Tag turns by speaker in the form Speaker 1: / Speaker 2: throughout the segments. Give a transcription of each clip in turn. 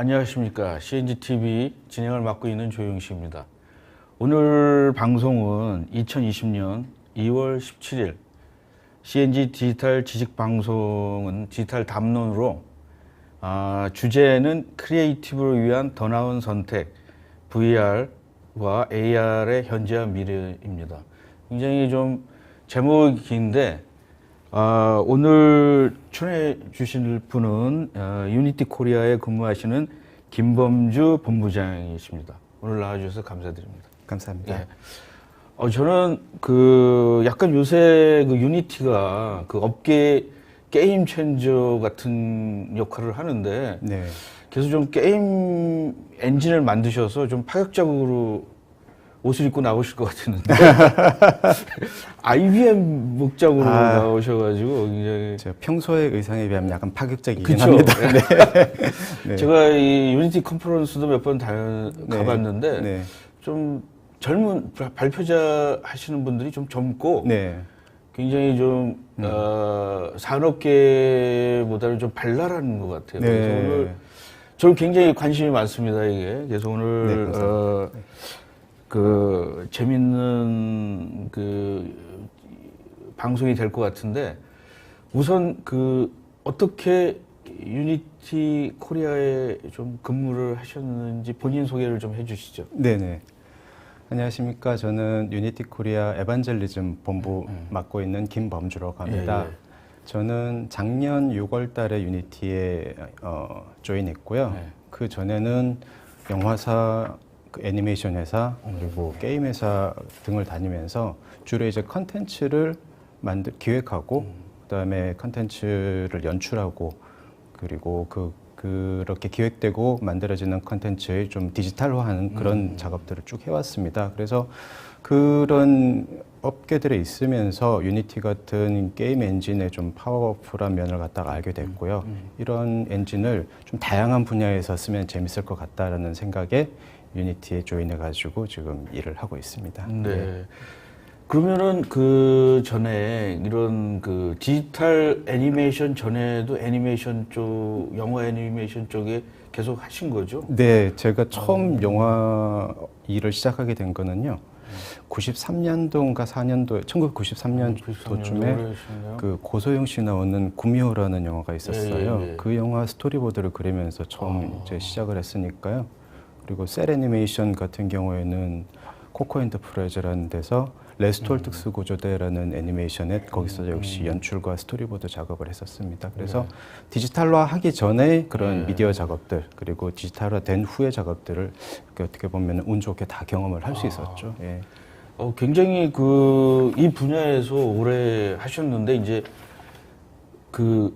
Speaker 1: 안녕하십니까. CNG-TV 진행을 맡고 있는 조용식입니다. 오늘 방송은 2020년 2월 17일 CNG 디지털 지식방송은 디지털 담론으로 주제는 크리에이티브를 위한 더 나은 선택, VR과 AR의 현재와 미래입니다. 굉장히 좀 제목이 긴데 오늘 출연해 주실 분은 유니티 코리아에 근무하시는 김범주 본부장이십니다. 오늘 나와주셔서 감사드립니다.
Speaker 2: 감사합니다.
Speaker 1: 예. 저는 약간 요새 유니티가 업계 게임 체인저 같은 역할을 하는데
Speaker 2: 네.
Speaker 1: 계속 좀 게임 엔진을 만드셔서 좀 파격적으로 옷을 입고 나오실 것 같았는데 IBM 목장으로 나오셔가지고 굉장히
Speaker 2: 제가 평소의 의상에 비하면 약간 파격적이긴
Speaker 1: 그쵸?
Speaker 2: 합니다.
Speaker 1: 네.
Speaker 2: 네.
Speaker 1: 제가 이 유니티 컨퍼런스도 몇 번 가봤는데
Speaker 2: 네.
Speaker 1: 좀 젊은 발표자 하시는 분들이 좀 젊고
Speaker 2: 네.
Speaker 1: 굉장히 좀 산업계보다는 좀 발랄한 것 같아요.
Speaker 2: 네.
Speaker 1: 그래서 오늘 저는 굉장히 관심이 많습니다. 이게 그래서 오늘 재밌는 방송이 될 것 같은데 우선 어떻게 유니티 코리아에 좀 근무를 하셨는지 본인 소개를 좀 해주시죠.
Speaker 2: 네네. 안녕하십니까. 저는 유니티 코리아 에반젤리즘 본부 맡고 있는 김범주라고 합니다.
Speaker 1: 예.
Speaker 2: 저는 작년 6월 달에 유니티에 조인했고요.
Speaker 1: 네.
Speaker 2: 그 전에는 영화사, 애니메이션 회사, 그리고 게임 회사 등을 다니면서 주로 이제 컨텐츠를 기획하고 그다음에 컨텐츠를 연출하고 그리고 그렇게 기획되고 만들어지는 컨텐츠의 좀 디지털화하는 그런 작업들을 쭉 해왔습니다. 그래서 그런 업계들에 있으면서 유니티 같은 게임 엔진의 좀 파워풀한 면을 갖다가 알게 됐고요. 이런 엔진을 좀 다양한 분야에서 쓰면 재밌을 것 같다라는 생각에 유니티에 조인해가지고 지금 일을 하고 있습니다.
Speaker 1: 네.
Speaker 2: 예.
Speaker 1: 그러면은 전에 이런 디지털 애니메이션 전에도 애니메이션 쪽, 영화 애니메이션 쪽에 계속 하신 거죠?
Speaker 2: 네, 제가 처음 영화 일을 시작하게 된 거는요. 93년도인가 4년도에 1993년도쯤에 고소영 씨 나오는 구미호라는 영화가 있었어요.
Speaker 1: 예.
Speaker 2: 그 영화 스토리보드를 그리면서 처음 이제 시작을 했으니까요. 그리고 셀 애니메이션 같은 경우에는 코코 엔터프라이즈라는 데서 레스톨 특수구조대라는 애니메이션에 거기서 역시 연출과 스토리보드 작업을 했었습니다. 그래서 디지털화 하기 전에 그런 미디어 작업들 그리고 디지털화 된 후의 작업들을 어떻게 보면 운 좋게 다 경험을 할 수 있었죠. 예.
Speaker 1: 굉장히 이 분야에서 오래 하셨는데 이제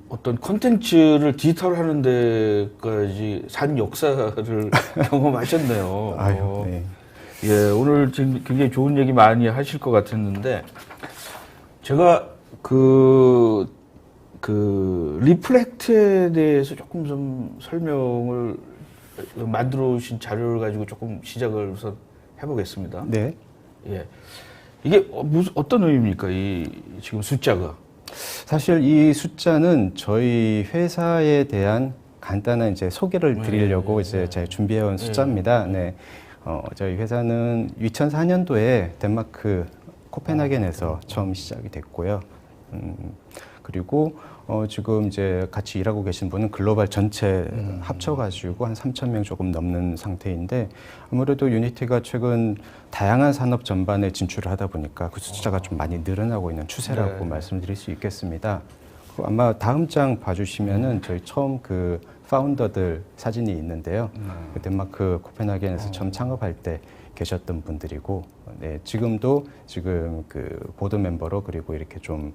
Speaker 1: 어떤 콘텐츠를 디지털 하는 데까지 산 역사를 경험하셨네요.
Speaker 2: 아유, 네.
Speaker 1: 예, 오늘 지금 굉장히 좋은 얘기 많이 하실 것 같았는데, 제가 리플렉트에 대해서 조금 좀 설명을 만들어 오신 자료를 가지고 조금 시작을 우선 해보겠습니다.
Speaker 2: 네.
Speaker 1: 예. 이게 어떤 의미입니까? 지금 숫자가?
Speaker 2: 사실 이 숫자는 저희 회사에 대한 간단한 이제 소개를 드리려고 이제 제가 준비해온 숫자입니다. 네. 저희 회사는 2004년도에 덴마크 코펜하겐에서 처음 시작이 됐고요. 그리고 지금 이제 같이 일하고 계신 분은 글로벌 전체 합쳐가지고 한 3,000명 조금 넘는 상태인데 아무래도 유니티가 최근 다양한 산업 전반에 진출을 하다 보니까 그 숫자가 좀 많이 늘어나고 있는 추세라고 말씀드릴 수 있겠습니다. 아마 다음 장 봐주시면은 저희 처음 파운더들 사진이 있는데요. 덴마크 코펜하겐에서 처음 창업할 때 계셨던 분들이고, 네, 지금도 보드 멤버로 그리고 이렇게 좀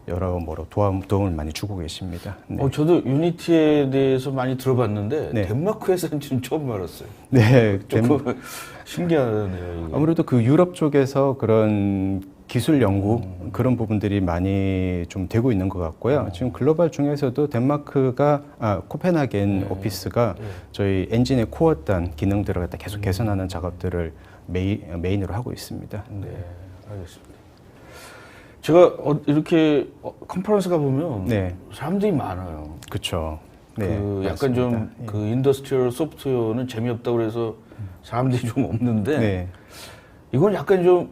Speaker 2: 여러모로 도움을 많이 주고 계십니다. 네.
Speaker 1: 저도 유니티에 대해서 많이 들어봤는데
Speaker 2: 네.
Speaker 1: 덴마크에서는 지금 처음 알았어요.
Speaker 2: 네,
Speaker 1: 조금 신기하네요. 이게.
Speaker 2: 아무래도 유럽 쪽에서 그런 기술 연구 그런 부분들이 많이 좀 되고 있는 것 같고요. 지금 글로벌 중에서도 덴마크가 코펜하겐 오피스가 저희 엔진의 코어단 기능들을 갖다 계속 개선하는 작업들을 메인으로 하고 있습니다.
Speaker 1: 네, 알겠습니다. 제가 이렇게 컨퍼런스 가보면
Speaker 2: 네.
Speaker 1: 사람들이 많아요.
Speaker 2: 그렇죠. 네,
Speaker 1: 그 약간
Speaker 2: 맞습니다.
Speaker 1: 좀
Speaker 2: 예.
Speaker 1: 그 인더스트리얼 소프트웨어는 재미없다고 그래서 사람들이 좀 없는데
Speaker 2: 네.
Speaker 1: 이건 약간 좀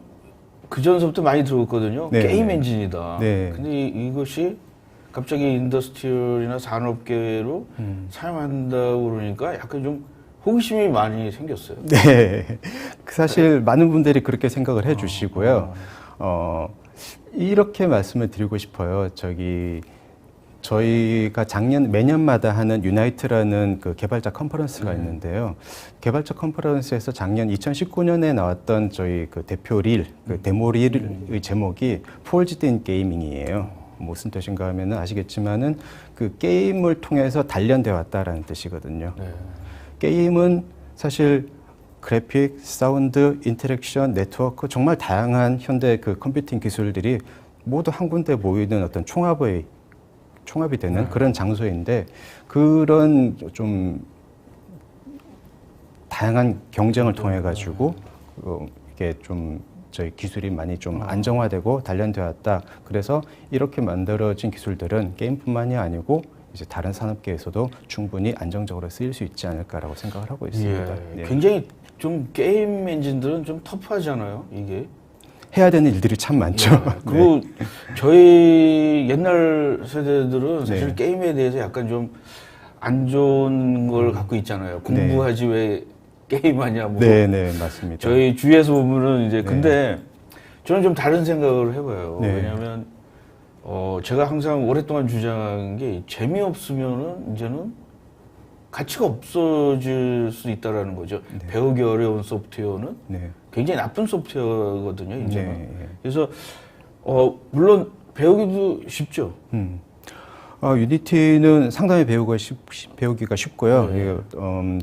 Speaker 1: 그전서부터 많이 들었거든요.
Speaker 2: 네,
Speaker 1: 게임
Speaker 2: 네.
Speaker 1: 엔진이다.
Speaker 2: 네.
Speaker 1: 근데 이것이 갑자기 인더스트리얼이나 산업계로 사용한다고 그러니까 약간 좀 호기심이 많이 생겼어요.
Speaker 2: 네. 사실 많은 분들이 그렇게 생각을 해 주시고요. 이렇게 말씀을 드리고 싶어요. 저희가 매년마다 하는 유나이트라는 그 개발자 컨퍼런스가 있는데요. 개발자 컨퍼런스에서 작년 2019년에 나왔던 저희 그 대표 그 데모 릴의 제목이 Forged in Gaming이에요. 무슨 뜻인가 하면은 아시겠지만은 그 게임을 통해서 단련돼 왔다라는 뜻이거든요.
Speaker 1: 네.
Speaker 2: 게임은 사실 그래픽, 사운드, 인터랙션, 네트워크 정말 다양한 현대 그 컴퓨팅 기술들이 모두 한 군데 모이는 어떤 총합이 되는 그런 장소인데 그런 좀 다양한 경쟁을 통해 가지고 이게 좀 저희 기술이 많이 좀 안정화되고 단련되어 왔다. 그래서 이렇게 만들어진 기술들은 게임뿐만이 아니고 이제 다른 산업계에서도 충분히 안정적으로 쓰일 수 있지 않을까라고 생각을 하고 있습니다.
Speaker 1: 예.
Speaker 2: 네.
Speaker 1: 굉장히 좀 게임 엔진들은 좀 터프하잖아요. 이게.
Speaker 2: 해야 되는 일들이 참 많죠.
Speaker 1: 예. 그리고 저희 옛날 세대들은 사실
Speaker 2: 네.
Speaker 1: 게임에 대해서 약간 좀 안 좋은 걸 갖고 있잖아요. 공부하지 왜 게임하냐 뭐.
Speaker 2: 네, 네, 맞습니다.
Speaker 1: 저희 주위에서 보면은 이제
Speaker 2: 네.
Speaker 1: 근데 저는 좀 다른 생각을 해봐요.
Speaker 2: 네.
Speaker 1: 왜냐하면 제가 항상 오랫동안 주장한 게 재미없으면은 이제는 가치가 없어질 수 있다라는 거죠.
Speaker 2: 네.
Speaker 1: 배우기 어려운 소프트웨어는
Speaker 2: 네.
Speaker 1: 굉장히 나쁜 소프트웨어거든요. 이제는.
Speaker 2: 네.
Speaker 1: 그래서 물론 배우기도 쉽죠.
Speaker 2: 유니티는 상당히 배우기가 쉽고요.
Speaker 1: 네.
Speaker 2: 이게,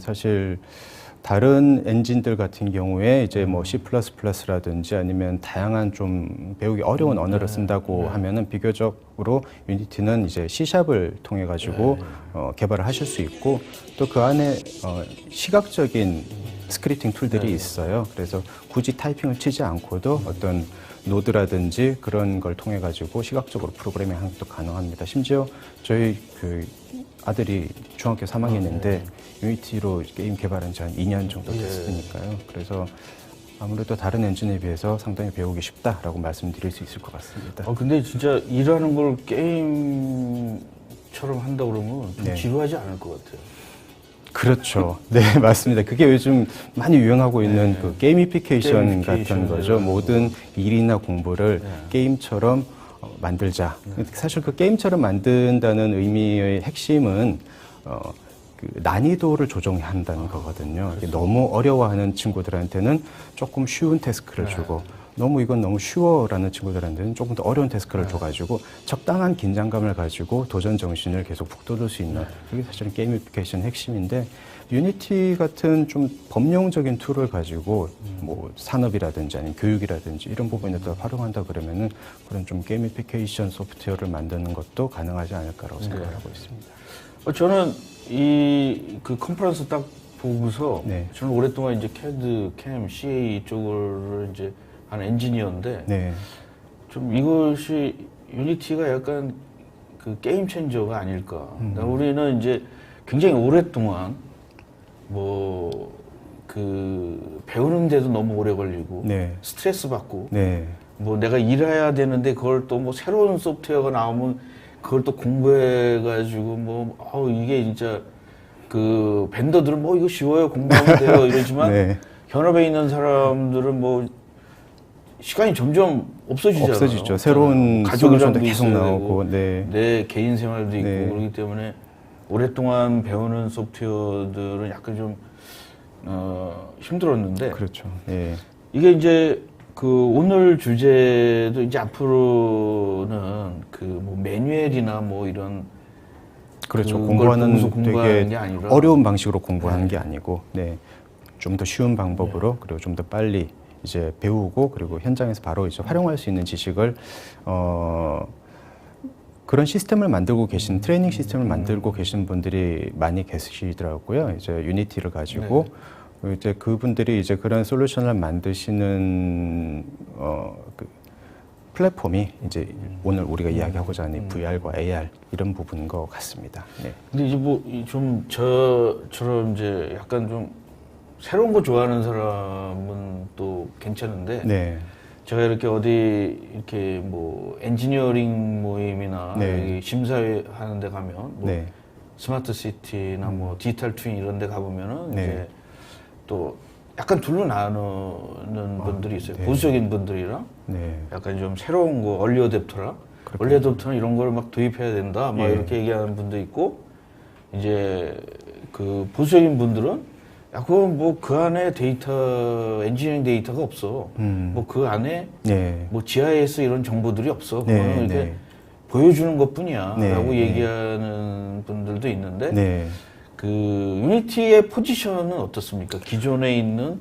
Speaker 2: 사실 다른 엔진들 같은 경우에 이제 뭐 C++라든지 아니면 다양한 좀 배우기 어려운 언어를 쓴다고 하면은 비교적으로 유니티는 이제 C샵을 통해 가지고 개발을 하실 수 있고 또 그 안에 시각적인 스크립팅 툴들이 있어요. 그래서 굳이 타이핑을 치지 않고도 어떤 노드라든지 그런 걸 통해 가지고 시각적으로 프로그래밍 하는 것도 가능합니다. 심지어 저희 그 아들이 중학교 3학년인데 유니티로 게임 개발한 지 한 2년 정도 됐으니까요. 그래서 아무래도 다른 엔진에 비해서 상당히 배우기 쉽다라고 말씀드릴 수 있을 것 같습니다.
Speaker 1: 근데 진짜 일하는 걸 게임처럼 한다 그러면 좀
Speaker 2: 네.
Speaker 1: 지루하지 않을 것 같아요.
Speaker 2: 그렇죠. 네, 맞습니다. 그게 요즘 많이 유행하고 있는 그 게이미피케이션 같은 거죠. 모든 일이나 공부를 게임처럼 만들자. 사실 그 게임처럼 만든다는 의미의 핵심은 그 난이도를 조정해야 한다는 거거든요. 이게 너무 어려워하는 친구들한테는 조금 쉬운 태스크를 주고 너무 이건 너무 쉬워라는 친구들한테는 조금 더 어려운 태스크를 줘가지고 적당한 긴장감을 가지고 도전 정신을 계속 북돋을 수 있는 그게 사실은 게이미피케이션 핵심인데 유니티 같은 좀 범용적인 툴을 가지고 뭐 산업이라든지 아니면 교육이라든지 이런 부분에 또 활용한다 그러면은 그런 좀 게이미피케이션 소프트웨어를 만드는 것도 가능하지 않을까라고 생각을 하고 있습니다.
Speaker 1: 저는 이 그 컨퍼런스 딱 보고서
Speaker 2: 네.
Speaker 1: 저는 오랫동안 이제 CAD, CAM, CA 쪽을 이제 한 엔지니어인데
Speaker 2: 네.
Speaker 1: 좀 이것이 유니티가 약간 그 게임 체인저가 아닐까. 우리는 이제 굉장히 오랫동안 뭐 그 배우는데도 너무 오래 걸리고
Speaker 2: 네.
Speaker 1: 스트레스 받고
Speaker 2: 네.
Speaker 1: 뭐 내가 일해야 되는데 그걸 또 뭐 새로운 소프트웨어가 나오면 그걸 또 공부해가지고 뭐 이게 진짜 그 벤더들은 뭐 이거 쉬워요 공부하면 돼요 이러지만
Speaker 2: 네.
Speaker 1: 현업에 있는 사람들은 뭐 시간이 점점 없어지잖아요.
Speaker 2: 없어지죠. 새로운
Speaker 1: 가족이랑도
Speaker 2: 솔루션도 계속
Speaker 1: 있어야
Speaker 2: 나오고,
Speaker 1: 되고,
Speaker 2: 네.
Speaker 1: 내 개인 생활도 있고
Speaker 2: 네.
Speaker 1: 그렇기 때문에 오랫동안 배우는 소프트웨어들은 약간 좀 힘들었는데
Speaker 2: 그렇죠. 예.
Speaker 1: 이게 이제 그 오늘 주제도 이제 앞으로는 그 뭐 매뉴얼이나 뭐 이런
Speaker 2: 그렇죠.
Speaker 1: 그걸
Speaker 2: 공부하는
Speaker 1: 보고서 공부하는
Speaker 2: 되게
Speaker 1: 게 아니라
Speaker 2: 어려운 방식으로 공부하는 게 아니고, 네. 좀 더 쉬운 방법으로 그리고 좀 더 빨리 이제 배우고 그리고 현장에서 바로 이제 활용할 수 있는 지식을 그런 시스템을 만들고 계신 트레이닝 시스템을 만들고 계신 분들이 많이 계시더라고요. 이제 유니티를 가지고 이제 그분들이 이제 그런 솔루션을 만드시는 플랫폼이 이제 오늘 우리가 이야기하고자 하는 VR과 AR 이런 부분인 것 같습니다. 네.
Speaker 1: 근데 이제 뭐 좀 저처럼 이제 약간 좀 새로운 거 좋아하는 사람은 또 괜찮은데
Speaker 2: 네.
Speaker 1: 제가 이렇게 어디 이렇게 뭐 엔지니어링 모임이나
Speaker 2: 네.
Speaker 1: 여기 심사하는 데 가면 뭐
Speaker 2: 네.
Speaker 1: 스마트 시티나 뭐 디지털 트윈 이런 데 가보면은
Speaker 2: 네.
Speaker 1: 이제 또 약간 둘로 나누는 분들이 있어요.
Speaker 2: 네.
Speaker 1: 보수적인 분들이랑
Speaker 2: 네.
Speaker 1: 약간 좀 새로운 거 얼리 어댑터라 얼리 어댑터는 이런 걸 막 도입해야 된다 막
Speaker 2: 예.
Speaker 1: 이렇게 얘기하는 분도 있고 이제 그 보수적인 분들은 야 그건 뭐 그 안에 데이터 엔지니어링 데이터가 없어 뭐 그 안에
Speaker 2: 네.
Speaker 1: 뭐 GIS 이런 정보들이 없어
Speaker 2: 네.
Speaker 1: 그거는 이렇게
Speaker 2: 네.
Speaker 1: 보여주는 것뿐이야
Speaker 2: 네.
Speaker 1: 라고
Speaker 2: 네.
Speaker 1: 얘기하는 분들도 있는데
Speaker 2: 네.
Speaker 1: 그 유니티의 포지션은 어떻습니까? 기존에 있는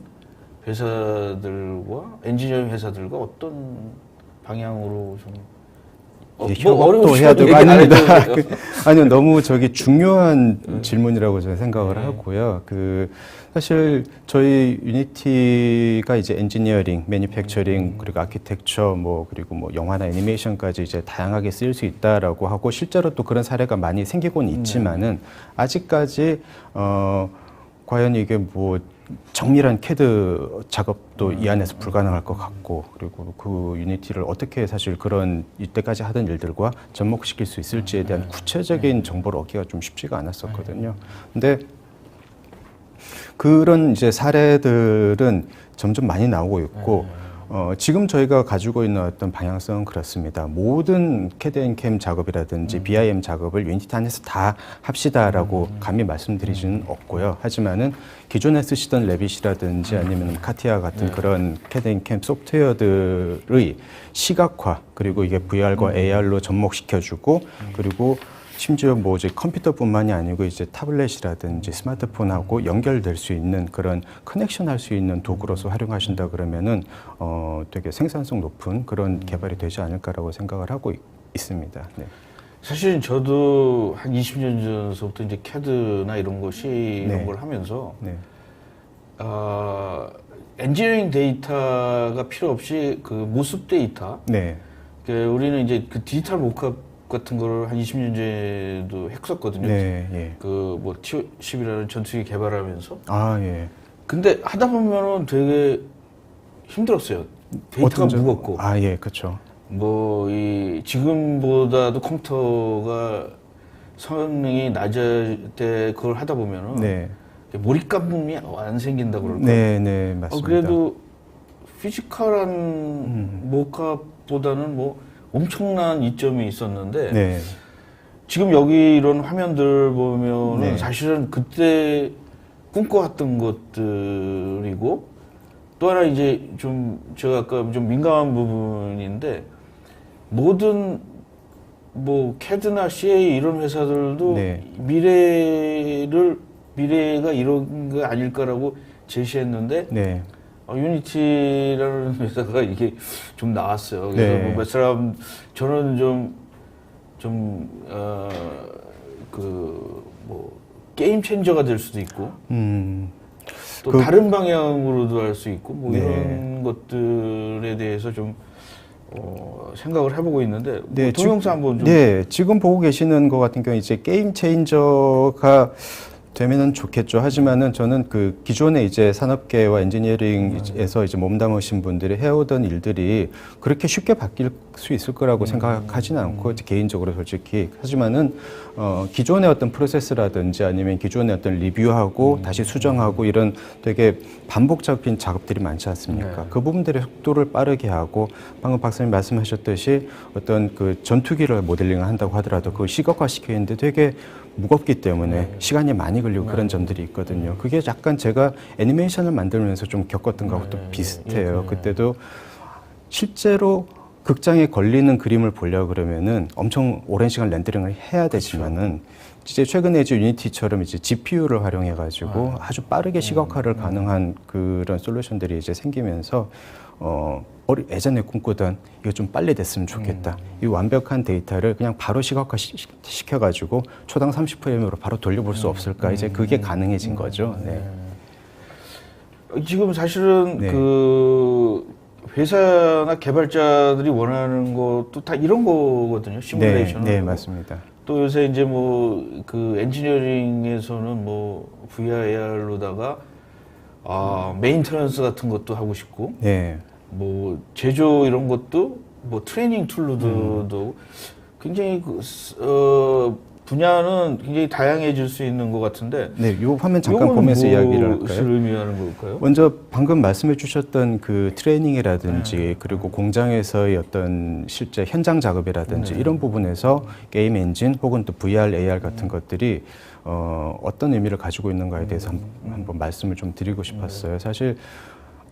Speaker 1: 회사들과 엔지니어링 회사들과 어떤 방향으로 좀
Speaker 2: 협업도 해야 되고 아닙니다. 아니요, 너무 저기 중요한 질문이라고 저는 생각을 하고요. 그 사실 저희 유니티가 이제 엔지니어링, 매니팩처링 그리고 아키텍처 뭐 그리고 뭐 영화나 애니메이션까지 이제 다양하게 쓰일 수 있다라고 하고 실제로 또 그런 사례가 많이 생기고는 있지만은 아직까지 과연 이게 뭐 정밀한 캐드 작업도 이 안에서 불가능할 것 같고 그리고 그 유니티를 어떻게 사실 그런 이때까지 하던 일들과 접목시킬 수 있을지에 대한 구체적인 정보를 얻기가 좀 쉽지가 않았었거든요. 근데 그런 이제 사례들은 점점 많이 나오고 있고 지금 저희가 가지고 있는 어떤 방향성은 그렇습니다. 모든 CAD 앤 CAM 작업이라든지 BIM 작업을 유니티 안에서 다 합시다라고 감히 말씀드리지는 없고요. 하지만은 기존에 쓰시던 레빗이라든지 아니면 카티아 같은 그런 CAD 앤 CAM 소프트웨어들의 시각화 그리고 이게 VR과 AR로 접목시켜주고 그리고 심지어 뭐 이제 컴퓨터뿐만이 아니고 이제 타블렛이라든지 스마트폰하고 연결될 수 있는 그런 커넥션할 수 있는 도구로서 활용하신다 그러면은 되게 생산성 높은 그런 개발이 되지 않을까라고 생각을 하고 있습니다. 네.
Speaker 1: 사실은 저도 한 20년 전서부터 이제 CAD나 이런 것이 이런
Speaker 2: 네.
Speaker 1: 걸 하면서
Speaker 2: 네.
Speaker 1: 엔지니어링 데이터가 필요 없이 그 모습 데이터
Speaker 2: 네.
Speaker 1: 우리는 이제 그 디지털 모캅 같은 거를 한 20년 전에도 했었거든요.
Speaker 2: 네. 예.
Speaker 1: 그 뭐 T10이라는 전투기 개발하면서.
Speaker 2: 아, 예.
Speaker 1: 근데 하다 보면은 되게 힘들었어요. 데이터가 무겁고.
Speaker 2: 아, 예, 그렇죠.
Speaker 1: 뭐 이 지금보다도 컴퓨터가 성능이 낮을 때 그걸 하다 보면은
Speaker 2: 네.
Speaker 1: 몰입감이 안 생긴다 그럴까?
Speaker 2: 네, 네, 맞습니다.
Speaker 1: 그래도 피지컬한 모캅보다는 뭐 엄청난 이점이 있었는데
Speaker 2: 네.
Speaker 1: 지금 여기 이런 화면들 보면은
Speaker 2: 네.
Speaker 1: 사실은 그때 꿈꿔왔던 것들이고 또 하나 이제 좀 제가 아까 좀 민감한 부분인데 모든 뭐 CAD나 CA 이런 회사들도
Speaker 2: 네.
Speaker 1: 미래가 이런 거 아닐까라고 제시했는데
Speaker 2: 네.
Speaker 1: 유니티라는 회사가 이게 좀 나왔어요. 그래서
Speaker 2: 네.
Speaker 1: 뭐 몇 사람 저는 뭐 게임 체인저가 될 수도 있고 또 다른 방향으로도 할 수 있고 뭐
Speaker 2: 네.
Speaker 1: 이런 것들에 대해서 좀 생각을 해보고 있는데
Speaker 2: 네,
Speaker 1: 뭐 동영상 한번 좀
Speaker 2: 네, 지금 보고 계시는 것 같은 경우 이제 게임 체인저가 되면은 좋겠죠. 하지만은 저는 그 기존에 이제 산업계와 엔지니어링에서 이제 몸담으신 분들이 해오던 일들이 그렇게 쉽게 바뀔 수 있을 거라고 생각하지는 않고 개인적으로 솔직히 하지만은 기존의 어떤 프로세스라든지 아니면 기존의 어떤 리뷰하고 다시 수정하고 이런 되게 반복적인 작업들이 많지 않습니까?
Speaker 1: 네.
Speaker 2: 그 부분들의 속도를 빠르게 하고 방금 박사님 말씀하셨듯이 어떤 그 전투기를 모델링을 한다고 하더라도 그걸 시각화 시키는데 되게 무겁기 때문에 시간이 많이 걸리고 그런 점들이 있거든요. 그게 약간 제가 애니메이션을 만들면서 좀 겪었던 것하고 또 비슷해요. 그때도 실제로 극장에 걸리는 그림을 보려고 그러면은 엄청 오랜 시간 렌더링을 해야 되지만은 이제 최근에 이제 유니티처럼 이제 GPU를 활용해가지고 아주 빠르게 시각화를 가능한 그런 솔루션들이 이제 생기면서 예전에 꿈꾸던 이거 좀 빨리 됐으면 좋겠다. 이 완벽한 데이터를 그냥 바로 시각화 시켜가지고 초당 30프레임으로 바로 돌려볼 수 없을까? 이제 그게 가능해진 거죠. 네.
Speaker 1: 지금 사실은
Speaker 2: 네.
Speaker 1: 그 회사나 개발자들이 원하는 것도 다 이런 거거든요. 시뮬레이션은.
Speaker 2: 네, 맞습니다.
Speaker 1: 또 요새 이제 뭐 그 엔지니어링에서는 뭐 VR, AR로다가 메인터넌스 같은 것도 하고 싶고,
Speaker 2: 네.
Speaker 1: 뭐 제조 이런 것도 뭐 트레이닝 툴로도 굉장히 분야는 굉장히 다양해질 수 있는 것 같은데.
Speaker 2: 네, 요 화면 잠깐
Speaker 1: 요건
Speaker 2: 보면서 이야기를
Speaker 1: 무엇을
Speaker 2: 할까요?
Speaker 1: 의미하는 걸까요?
Speaker 2: 먼저 방금 말씀해 주셨던 그 트레이닝이라든지 그리고 공장에서의 어떤 실제 현장 작업이라든지 이런 부분에서 게임 엔진 혹은 또 VR, AR 같은 것들이 어떤 의미를 가지고 있는가에 대해서 한번 말씀을 좀 드리고 싶었어요. 사실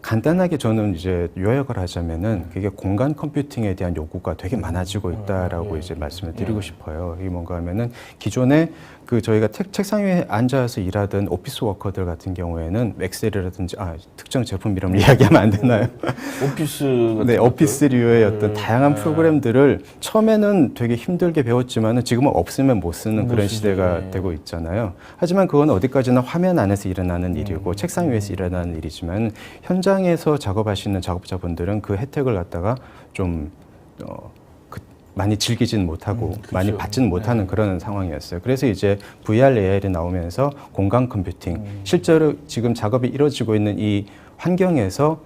Speaker 2: 간단하게 저는 이제 요약을 하자면은 그게 공간 컴퓨팅에 대한 요구가 되게 많아지고 있다라고 이제 말씀을 드리고 싶어요. 이게 뭔가 하면은 기존에 그 저희가 책상 위에 앉아서 일하던 오피스 워커들 같은 경우에는 엑셀이라든지 특정 제품 이름 이야기하면 안 되나요?
Speaker 1: 오피스 같은
Speaker 2: 네,
Speaker 1: 것들?
Speaker 2: 오피스류의 어떤 다양한 프로그램들을 처음에는 되게 힘들게 배웠지만은 지금은 없으면 못 쓰는 그런 시대가 되고 있잖아요. 하지만 그건 어디까지나 화면 안에서 일어나는 일이고 책상 위에서 일어나는 일이지만 현장에서 작업하시는 작업자분들은 그 혜택을 갖다가 좀 많이 즐기지는 못하고
Speaker 1: 그렇죠.
Speaker 2: 많이 받지는 못하는 그런 상황이었어요. 그래서 이제 VR, AR이 나오면서 공간 컴퓨팅, 실제로 지금 작업이 이루어지고 있는 이 환경에서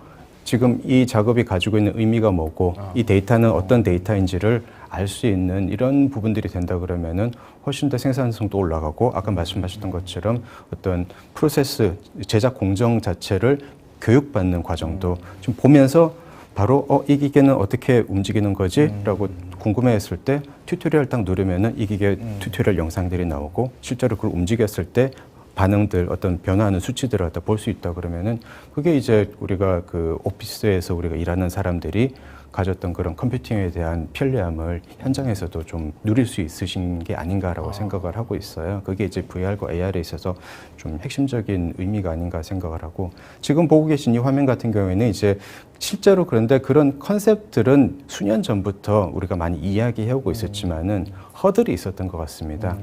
Speaker 2: 지금 이 작업이 가지고 있는 의미가 뭐고 이 데이터는 어떤 데이터인지를 알 수 있는 이런 부분들이 된다 그러면은 훨씬 더 생산성도 올라가고 아까 말씀하셨던 것처럼 어떤 프로세스, 제작 공정 자체를 교육받는 과정도 좀 보면서 바로 이 기계는 어떻게 움직이는 거지? 라고 궁금해했을 때 튜토리얼 딱 누르면은 이 기계 튜토리얼 영상들이 나오고 실제로 그걸 움직였을 때 반응들, 어떤 변화하는 수치들을 갖다 볼 수 있다 그러면은 그게 이제 우리가 그 오피스에서 우리가 일하는 사람들이 가졌던 그런 컴퓨팅에 대한 편리함을 현장에서도 좀 누릴 수 있으신 게 아닌가라고 생각을 하고 있어요. 그게 이제 VR과 AR에 있어서 좀 핵심적인 의미가 아닌가 생각을 하고 지금 보고 계신 이 화면 같은 경우에는 이제 실제로 그런데 그런 컨셉들은 수년 전부터 우리가 많이 이야기해오고 있었지만은 허들이 있었던 것 같습니다.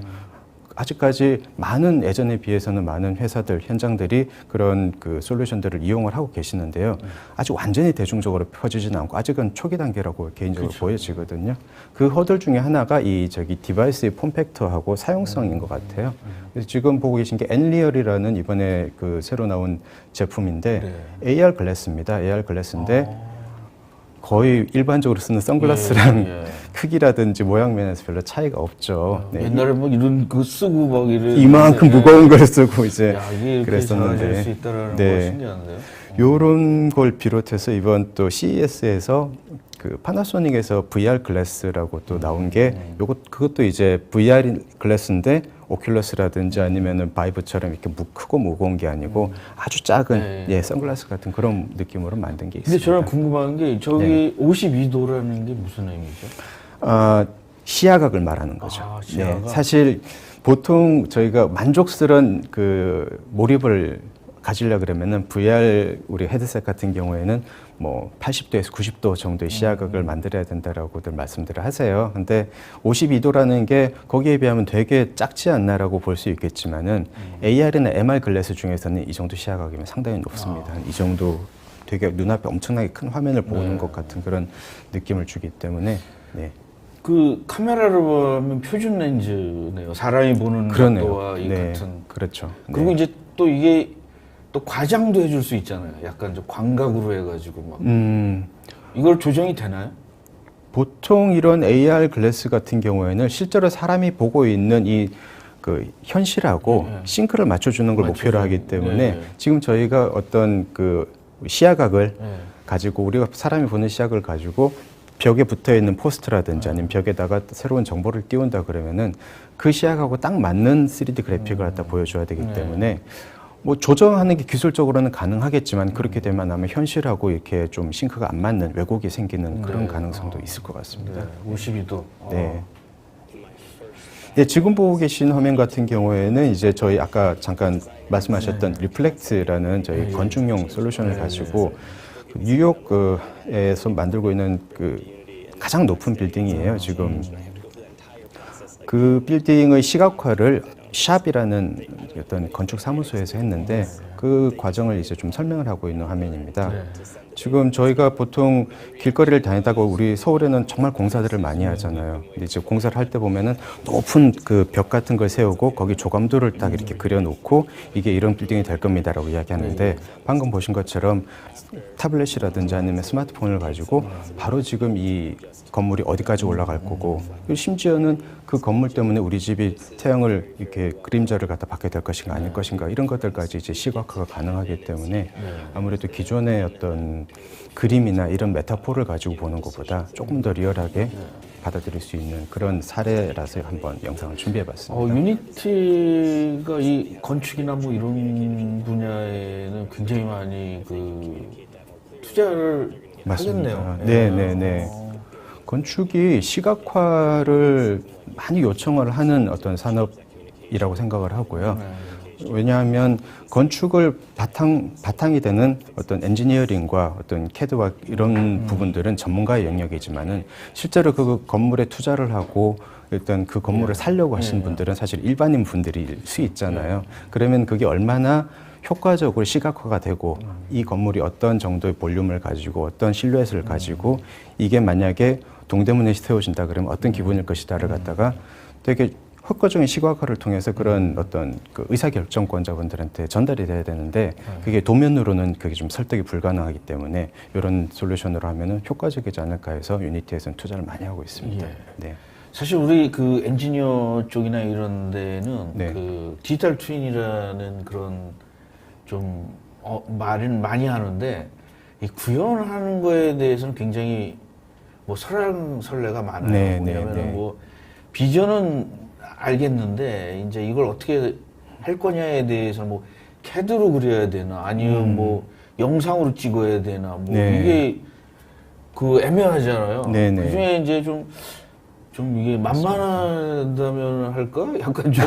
Speaker 2: 아직까지 많은 예전에 비해서는 많은 회사들, 현장들이 그런 그 솔루션들을 이용을 하고 계시는데요. 아직 완전히 대중적으로 펴지지는 않고 아직은 초기 단계라고 개인적으로 보여지거든요. 그 허들 중에 하나가 이 디바이스의 폼팩터하고 사용성인 것 같아요. 그래서 지금 보고 계신 게 엔리얼이라는 이번에 그 새로 나온 제품인데 AR 글래스입니다. AR 글래스인데 거의 일반적으로 쓰는 선글라스랑 크기라든지 모양 면에서 별로 차이가 없죠. 네.
Speaker 1: 옛날에 뭐 이런 거 쓰고 막
Speaker 2: 이만큼 무거운 걸 쓰고 이제
Speaker 1: 이게
Speaker 2: 그랬었는데
Speaker 1: 수 있다라는
Speaker 2: 네.
Speaker 1: 거 신기한데요.
Speaker 2: 요런 걸 비롯해서 이번 또 CES에서 그 파나소닉에서 VR 글래스라고 또 나온 게 그것도 이제 VR 글래스인데 오큘러스라든지 아니면은 바이브처럼 이렇게 크고 무거운 게 아니고 아주 작은 선글라스 같은 그런 느낌으로 만든 게 있습니다.
Speaker 1: 근데 저는 궁금한 게 저기 52도라는 게 무슨 의미죠?
Speaker 2: 시야각을 말하는 거죠.
Speaker 1: 시야각?
Speaker 2: 네, 사실 보통 저희가 만족스러운 그 몰입을 가지려 그러면은 VR 우리 헤드셋 같은 경우에는 뭐 80도에서 90도 정도의 시야각을 만들어야 된다라고들 말씀들을 하세요. 근데 52도라는 게 거기에 비하면 되게 작지 않나라고 볼 수 있겠지만은 AR이나 MR 글래스 중에서는 이 정도 시야각이면 상당히 높습니다. 이 정도 되게 눈앞에 엄청나게 큰 화면을 보는 것 같은 그런 느낌을 주기 때문에
Speaker 1: 그 카메라로 보면 표준 렌즈네요. 사람이 보는 각도와 이 같은.
Speaker 2: 그렇죠.
Speaker 1: 그리고 이제 또 이게 또 과장도 해줄 수 있잖아요. 약간 좀 광각으로 해가지고 막. 이걸 조정이 되나요?
Speaker 2: 보통 이런 AR 글래스 같은 경우에는 실제로 사람이 보고 있는 이 그 현실하고 싱크를 맞춰주는 걸 목표로 하기 때문에 지금 저희가 어떤 그 시야각을 가지고 우리가 사람이 보는 시야각을 가지고 벽에 붙어 있는 포스트라든지 아니면 벽에다가 새로운 정보를 띄운다 그러면은 그 시야각하고 딱 맞는 3D 그래픽을 갖다 보여줘야 되기 때문에 뭐 조정하는 게 기술적으로는 가능하겠지만 그렇게 되면 아마 현실하고 이렇게 좀 싱크가 안 맞는 왜곡이 생기는 그런 가능성도 있을 것 같습니다.
Speaker 1: 52도.
Speaker 2: 네. 네, 지금 보고 계신 화면 같은 경우에는 이제 저희 아까 잠깐 말씀하셨던 리플렉트라는 저희 건축용 솔루션을 가지고 뉴욕에서 만들고 있는 그 가장 높은 빌딩이에요, 지금. 그 빌딩의 시각화를 샵이라는 어떤 건축 사무소에서 했는데 그 과정을 이제 좀 설명을 하고 있는 화면입니다. 지금 저희가 보통 길거리를 다니다가 우리 서울에는 정말 공사들을 많이 하잖아요. 근데 이제 공사를 할 때 보면은 높은 그 벽 같은 걸 세우고 거기 조감도를 딱 이렇게 그려놓고 이게 이런 빌딩이 될 겁니다라고 이야기하는데 방금 보신 것처럼 타블렛이라든지 아니면 스마트폰을 가지고 바로 지금 이 건물이 어디까지 올라갈 거고 심지어는 그 건물 때문에 우리 집이 태양을 이렇게 그림자를 갖다 받게 될 것인가 아닐 것인가 이런 것들까지 이제 시각화가 가능하기 때문에 아무래도 기존의 어떤 그림이나 이런 메타포를 가지고 보는 것보다 조금 더 리얼하게 받아들일 수 있는 그런 사례라서 한번 영상을 준비해봤습니다.
Speaker 1: 유니티가 이 건축이나 뭐 이런 분야에는 굉장히 많이 그 투자를 하겠네요.
Speaker 2: 네네네. 건축이 시각화를 많이 요청을 하는 어떤 산업이라고 생각을 하고요. 왜냐하면 건축을 바탕이 되는 어떤 엔지니어링과 어떤 캐드와 이런 부분들은 전문가의 영역이지만은 실제로 그 건물에 투자를 하고 일단 그 건물을 살려고 하시는 분들은 사실 일반인 분들일 수 있잖아요. 그러면 그게 얼마나 효과적으로 시각화가 되고 이 건물이 어떤 정도의 볼륨을 가지고 어떤 실루엣을 가지고 이게 만약에 동대문에 세워진다 그러면 어떤 기분일 것이다를 갖다가 되게 효과적인 시각화를 통해서 그런 어떤 그 의사결정권자분들한테 전달이 돼야 되는데 그게 도면으로는 그게 좀 설득이 불가능하기 때문에 이런 솔루션으로 하면은 효과적이지 않을까 해서 유니티에서는 투자를 많이 하고 있습니다.
Speaker 1: 예.
Speaker 2: 네.
Speaker 1: 사실 우리 그 엔지니어 쪽이나 이런 데는
Speaker 2: 네.
Speaker 1: 그 디지털 트윈이라는 그런 좀 말은 많이 하는데 이 구현하는 거에 대해서는 굉장히 뭐 설랑설레가 많아요.
Speaker 2: 네,
Speaker 1: 왜냐하면
Speaker 2: 네, 네.
Speaker 1: 뭐 비전은 알겠는데 이제 이걸 어떻게 할 거냐에 대해서 뭐 캐드로 그려야 되나 아니면 뭐 영상으로 찍어야 되나 뭐
Speaker 2: 네.
Speaker 1: 이게 그 애매하잖아요.
Speaker 2: 네, 네.
Speaker 1: 그중에 이제 좀 이게 만만하다면 할까? 약간 좀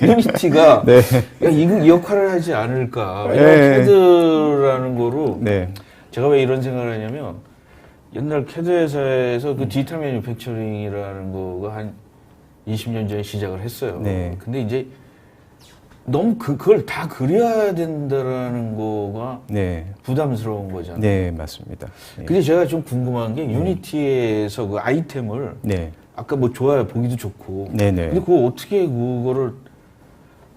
Speaker 1: 유니티가
Speaker 2: 네.
Speaker 1: 야, 이 역할을 하지 않을까?
Speaker 2: 네.
Speaker 1: 이런 캐드라는 거로
Speaker 2: 네.
Speaker 1: 제가 왜 이런 생각을 하냐면 옛날 캐드 회사에서 그 디지털 매니팩처링이라는 거가 한 20년 전에 시작을 했어요.
Speaker 2: 네.
Speaker 1: 근데 이제 너무 그걸 다 그려야 된다라는 거가
Speaker 2: 네.
Speaker 1: 부담스러운 거잖아요.
Speaker 2: 네, 맞습니다. 네.
Speaker 1: 근데 제가 좀 궁금한 게 유니티에서 그 아이템을
Speaker 2: 네.
Speaker 1: 아까 뭐 좋아요 보기도 좋고
Speaker 2: 네네.
Speaker 1: 근데 그거 어떻게 그거를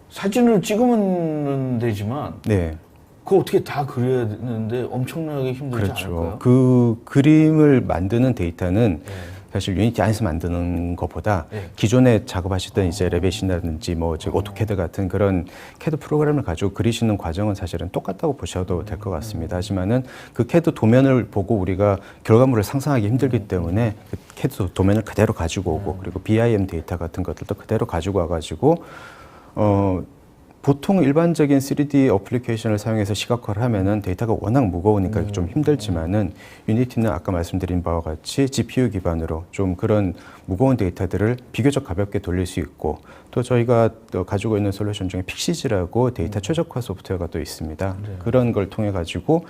Speaker 1: 사진을 찍으면 되지만
Speaker 2: 네.
Speaker 1: 그거 어떻게 다 그려야 되는데 엄청나게 힘들지
Speaker 2: 그렇죠.
Speaker 1: 않을까요?
Speaker 2: 그 그림을 만드는 데이터는
Speaker 1: 네.
Speaker 2: 사실 유니티 안에서 만드는 것보다
Speaker 1: 네.
Speaker 2: 기존에 작업하시던 이제 레빗이라든지 뭐 즉 오토캐드 같은 그런 캐드 프로그램을 가지고 그리시는 과정은 사실은 똑같다고 보셔도 될 것 같습니다. 하지만은 그 캐드 도면을 보고 우리가 결과물을 상상하기 힘들기 때문에 그 캐드 도면을 그대로 가지고 오고 그리고 BIM 데이터 같은 것들도 그대로 가지고 와가지고 보통 일반적인 3D 어플리케이션을 사용해서 시각화를 하면은 데이터가 워낙 무거우니까 좀 힘들지만은 유니티는 아까 말씀드린 바와 같이 GPU 기반으로 좀 그런 무거운 데이터들을 비교적 가볍게 돌릴 수 있고 또 저희가 또 가지고 있는 솔루션 중에 픽시즈라고 데이터 최적화 소프트웨어가 또 있습니다.
Speaker 1: 네.
Speaker 2: 그런 걸 통해 가지고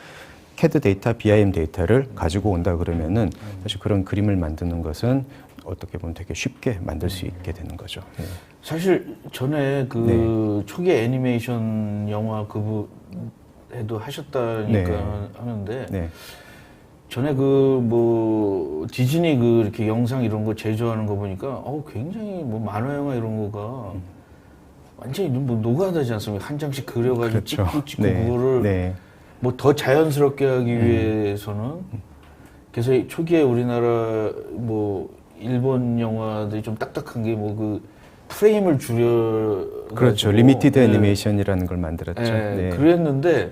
Speaker 2: CAD 데이터, BIM 데이터를 가지고 온다 그러면은 사실 그런 그림을 만드는 것은 어떻게 보면 되게 쉽게 만들 수 있게 되는 거죠. 네.
Speaker 1: 사실 전에 그 초기 애니메이션 영화 그분에도 하셨다니까
Speaker 2: 네.
Speaker 1: 하는데
Speaker 2: 네.
Speaker 1: 전에 그 뭐 디즈니 그 이렇게 영상 이런 거 제조하는 거 보니까 굉장히 뭐 만화 영화 이런 거가 완전히 뭐 노가다지 않습니까? 한 장씩 그려가지고
Speaker 2: 그렇죠.
Speaker 1: 찍고
Speaker 2: 네.
Speaker 1: 그거를
Speaker 2: 네.
Speaker 1: 뭐 더 자연스럽게 하기 위해서는 그래서 초기에 우리나라 뭐 일본 영화들이 좀 딱딱한 게 뭐 그 프레임을 줄여
Speaker 2: 그렇죠. 리미티드 애니메이션이라는 걸 만들었죠. 네.
Speaker 1: 그랬는데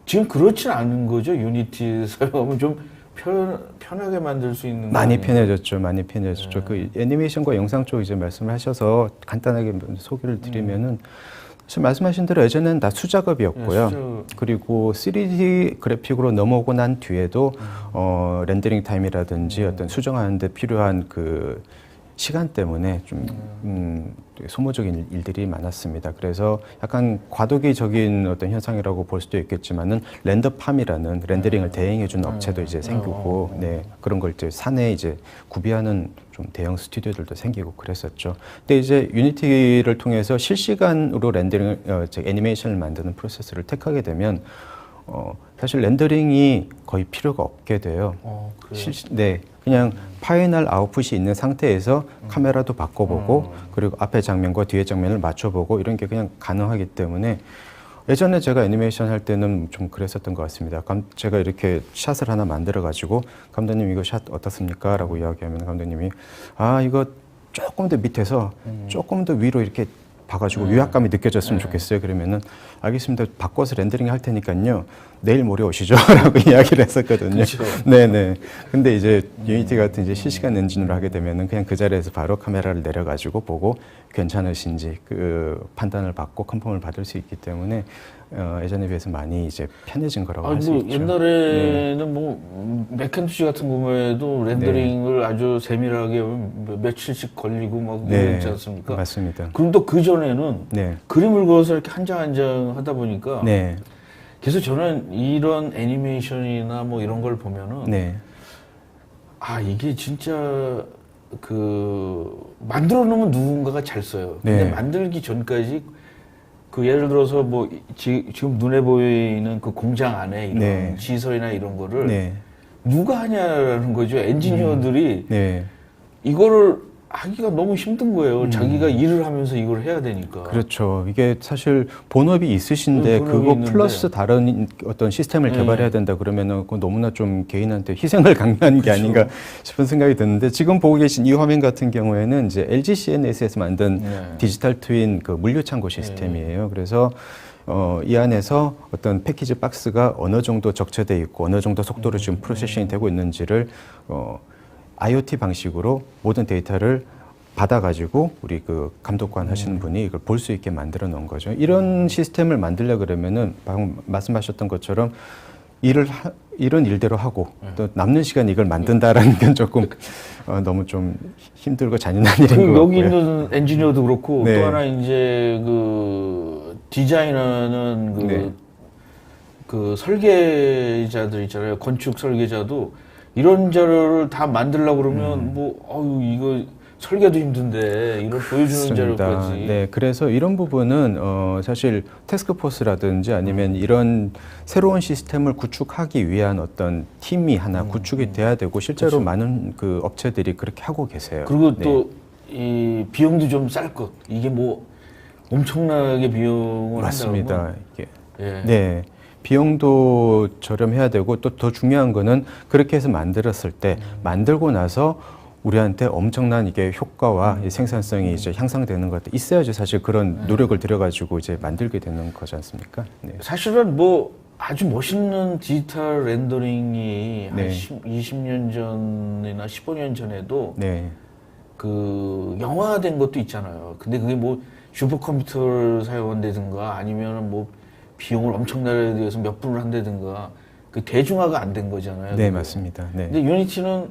Speaker 1: 지금 그렇진 않은 거죠. 유니티 사용하면 좀 편하게 만들 수 있는
Speaker 2: 많이
Speaker 1: 거
Speaker 2: 편해졌죠. 많이 편해졌죠. 그 애니메이션과 영상 쪽 이제 말씀을 하셔서 간단하게 소개를 드리면은 사실 말씀하신 대로 예전에는 다 수작업이었고요. 그리고 3D 그래픽으로 넘어오고 난 뒤에도 렌더링 타임이라든지 어떤 수정하는 데 필요한 그 시간 때문에 좀 되게 소모적인 일들이 많았습니다. 그래서 약간 과도기적인 어떤 현상이라고 볼 수도 있겠지만은 렌더팜이라는 렌더링을 대행해주는 업체도 이제 생기고, 네, 그런 걸 이제 사내 이제 구비하는 좀 대형 스튜디오들도 생기고 그랬었죠. 근데 이제 유니티를 통해서 실시간으로 렌더링, 애니메이션을 만드는 프로세스를 택하게 되면 사실 렌더링이 거의 필요가 없게 돼요.
Speaker 1: 그래요?
Speaker 2: 네, 그냥 파이널 아웃풋이 있는 상태에서 카메라도 바꿔보고 그리고 앞에 장면과 뒤에 장면을 맞춰보고 이런 게 그냥 가능하기 때문에 예전에 제가 애니메이션 할 때는 좀 그랬었던 것 같습니다. 제가 이렇게 샷을 하나 만들어가지고 감독님 이거 샷 어떻습니까? 라고 이야기하면 감독님이 이거 조금 더 밑에서 조금 더 위로 이렇게 봐가지고 위압감이 느껴졌으면 좋겠어요. 그러면은 알겠습니다. 바꿔서 렌더링 할 테니까요. 내일 모레 오시죠. 라고 이야기를 했었거든요.
Speaker 1: 그렇죠.
Speaker 2: 네네. 근데 이제 유니티 같은 이제 실시간 엔진으로 하게 되면은 그냥 그 자리에서 바로 카메라를 내려가지고 보고 괜찮으신지 그 판단을 받고 컨펌을 받을 수 있기 때문에 예전에 비해서 많이 이제 편해진 거라고 할 수 있죠.
Speaker 1: 옛날에는 뭐 맥켄토시 같은 경우에도 렌더링을 아주 세밀하게 며칠씩 걸리고 막 그랬지 않습니까?
Speaker 2: 맞습니다.
Speaker 1: 그럼 또 그 전에는 그림을 그어서 이렇게 한 장 한 장 하다 보니까 그래서 저는 이런 애니메이션이나 뭐 이런 걸 보면은 이게 진짜 만들어 놓으면 누군가가 잘 써요. 근데 만들기 전까지 그 예를 들어서 뭐 지금 눈에 보이는 그 공장 안에 이런 시설이나 이런 거를 누가 하냐라는 거죠. 엔지니어들이 이거를 하기가 너무 힘든 거예요. 자기가 일을 하면서 이걸 해야 되니까.
Speaker 2: 그렇죠. 이게 사실 본업이 있으신데 그거 플러스 다른 어떤 시스템을 개발해야 된다 그러면은 그건 너무나 좀 개인한테 희생을 강요하는 게 아닌가 싶은 생각이 드는데 지금 보고 계신 이 화면 같은 경우에는 이제 LG CNS에서 만든 디지털 트윈 그 물류 창고 시스템이에요. 그래서 이 안에서 어떤 패키지 박스가 어느 정도 적재되어 있고 어느 정도 속도로 지금 프로세싱이 되고 있는지를 IoT 방식으로 모든 데이터를 받아가지고 우리 그 감독관 하시는 분이 이걸 볼 수 있게 만들어 놓은 거죠. 이런 시스템을 만들려 그러면은 방금 말씀하셨던 것처럼 일은 일대로 하고 또 남는 시간 이걸 만든다라는 건 조금 너무 좀 힘들고 잔인한 일인 것 같고요.
Speaker 1: 여기 있는 엔지니어도 그렇고 또 하나 이제 그 디자이너는 그 설계자들 있잖아요. 건축 설계자도 이런 자료를 다 만들려고 그러면 이거 설계도 힘든데 이걸 보여주는 자료까지.
Speaker 2: 네, 그래서 이런 부분은 사실 태스크포스라든지 아니면 이런 새로운 시스템을 구축하기 위한 어떤 팀이 하나 구축이 돼야 되고 실제로 많은 그 업체들이 그렇게 하고 계세요.
Speaker 1: 그리고 또 이 비용도 좀 쌀 것. 이게 뭐 엄청나게 비용을
Speaker 2: 맞습니다. 이게 비용도 저렴해야 되고 또 더 중요한 거는 그렇게 해서 만들었을 때 만들고 나서 우리한테 엄청난 이게 효과와 이 생산성이 이제 향상되는 것도 있어야지 사실 그런 노력을 들여가지고 이제 만들게 되는 거지 않습니까?
Speaker 1: 사실은 뭐 아주 멋있는 디지털 렌더링이 한 20년 전이나 15년 전에도 그 영화화된 것도 있잖아요. 근데 그게 뭐 슈퍼컴퓨터를 사용한다든가 아니면 뭐 비용을 엄청나게 들여서 몇 분을 한다든가 그 대중화가 안 된 거잖아요.
Speaker 2: 네, 맞습니다.
Speaker 1: 근데 유니티는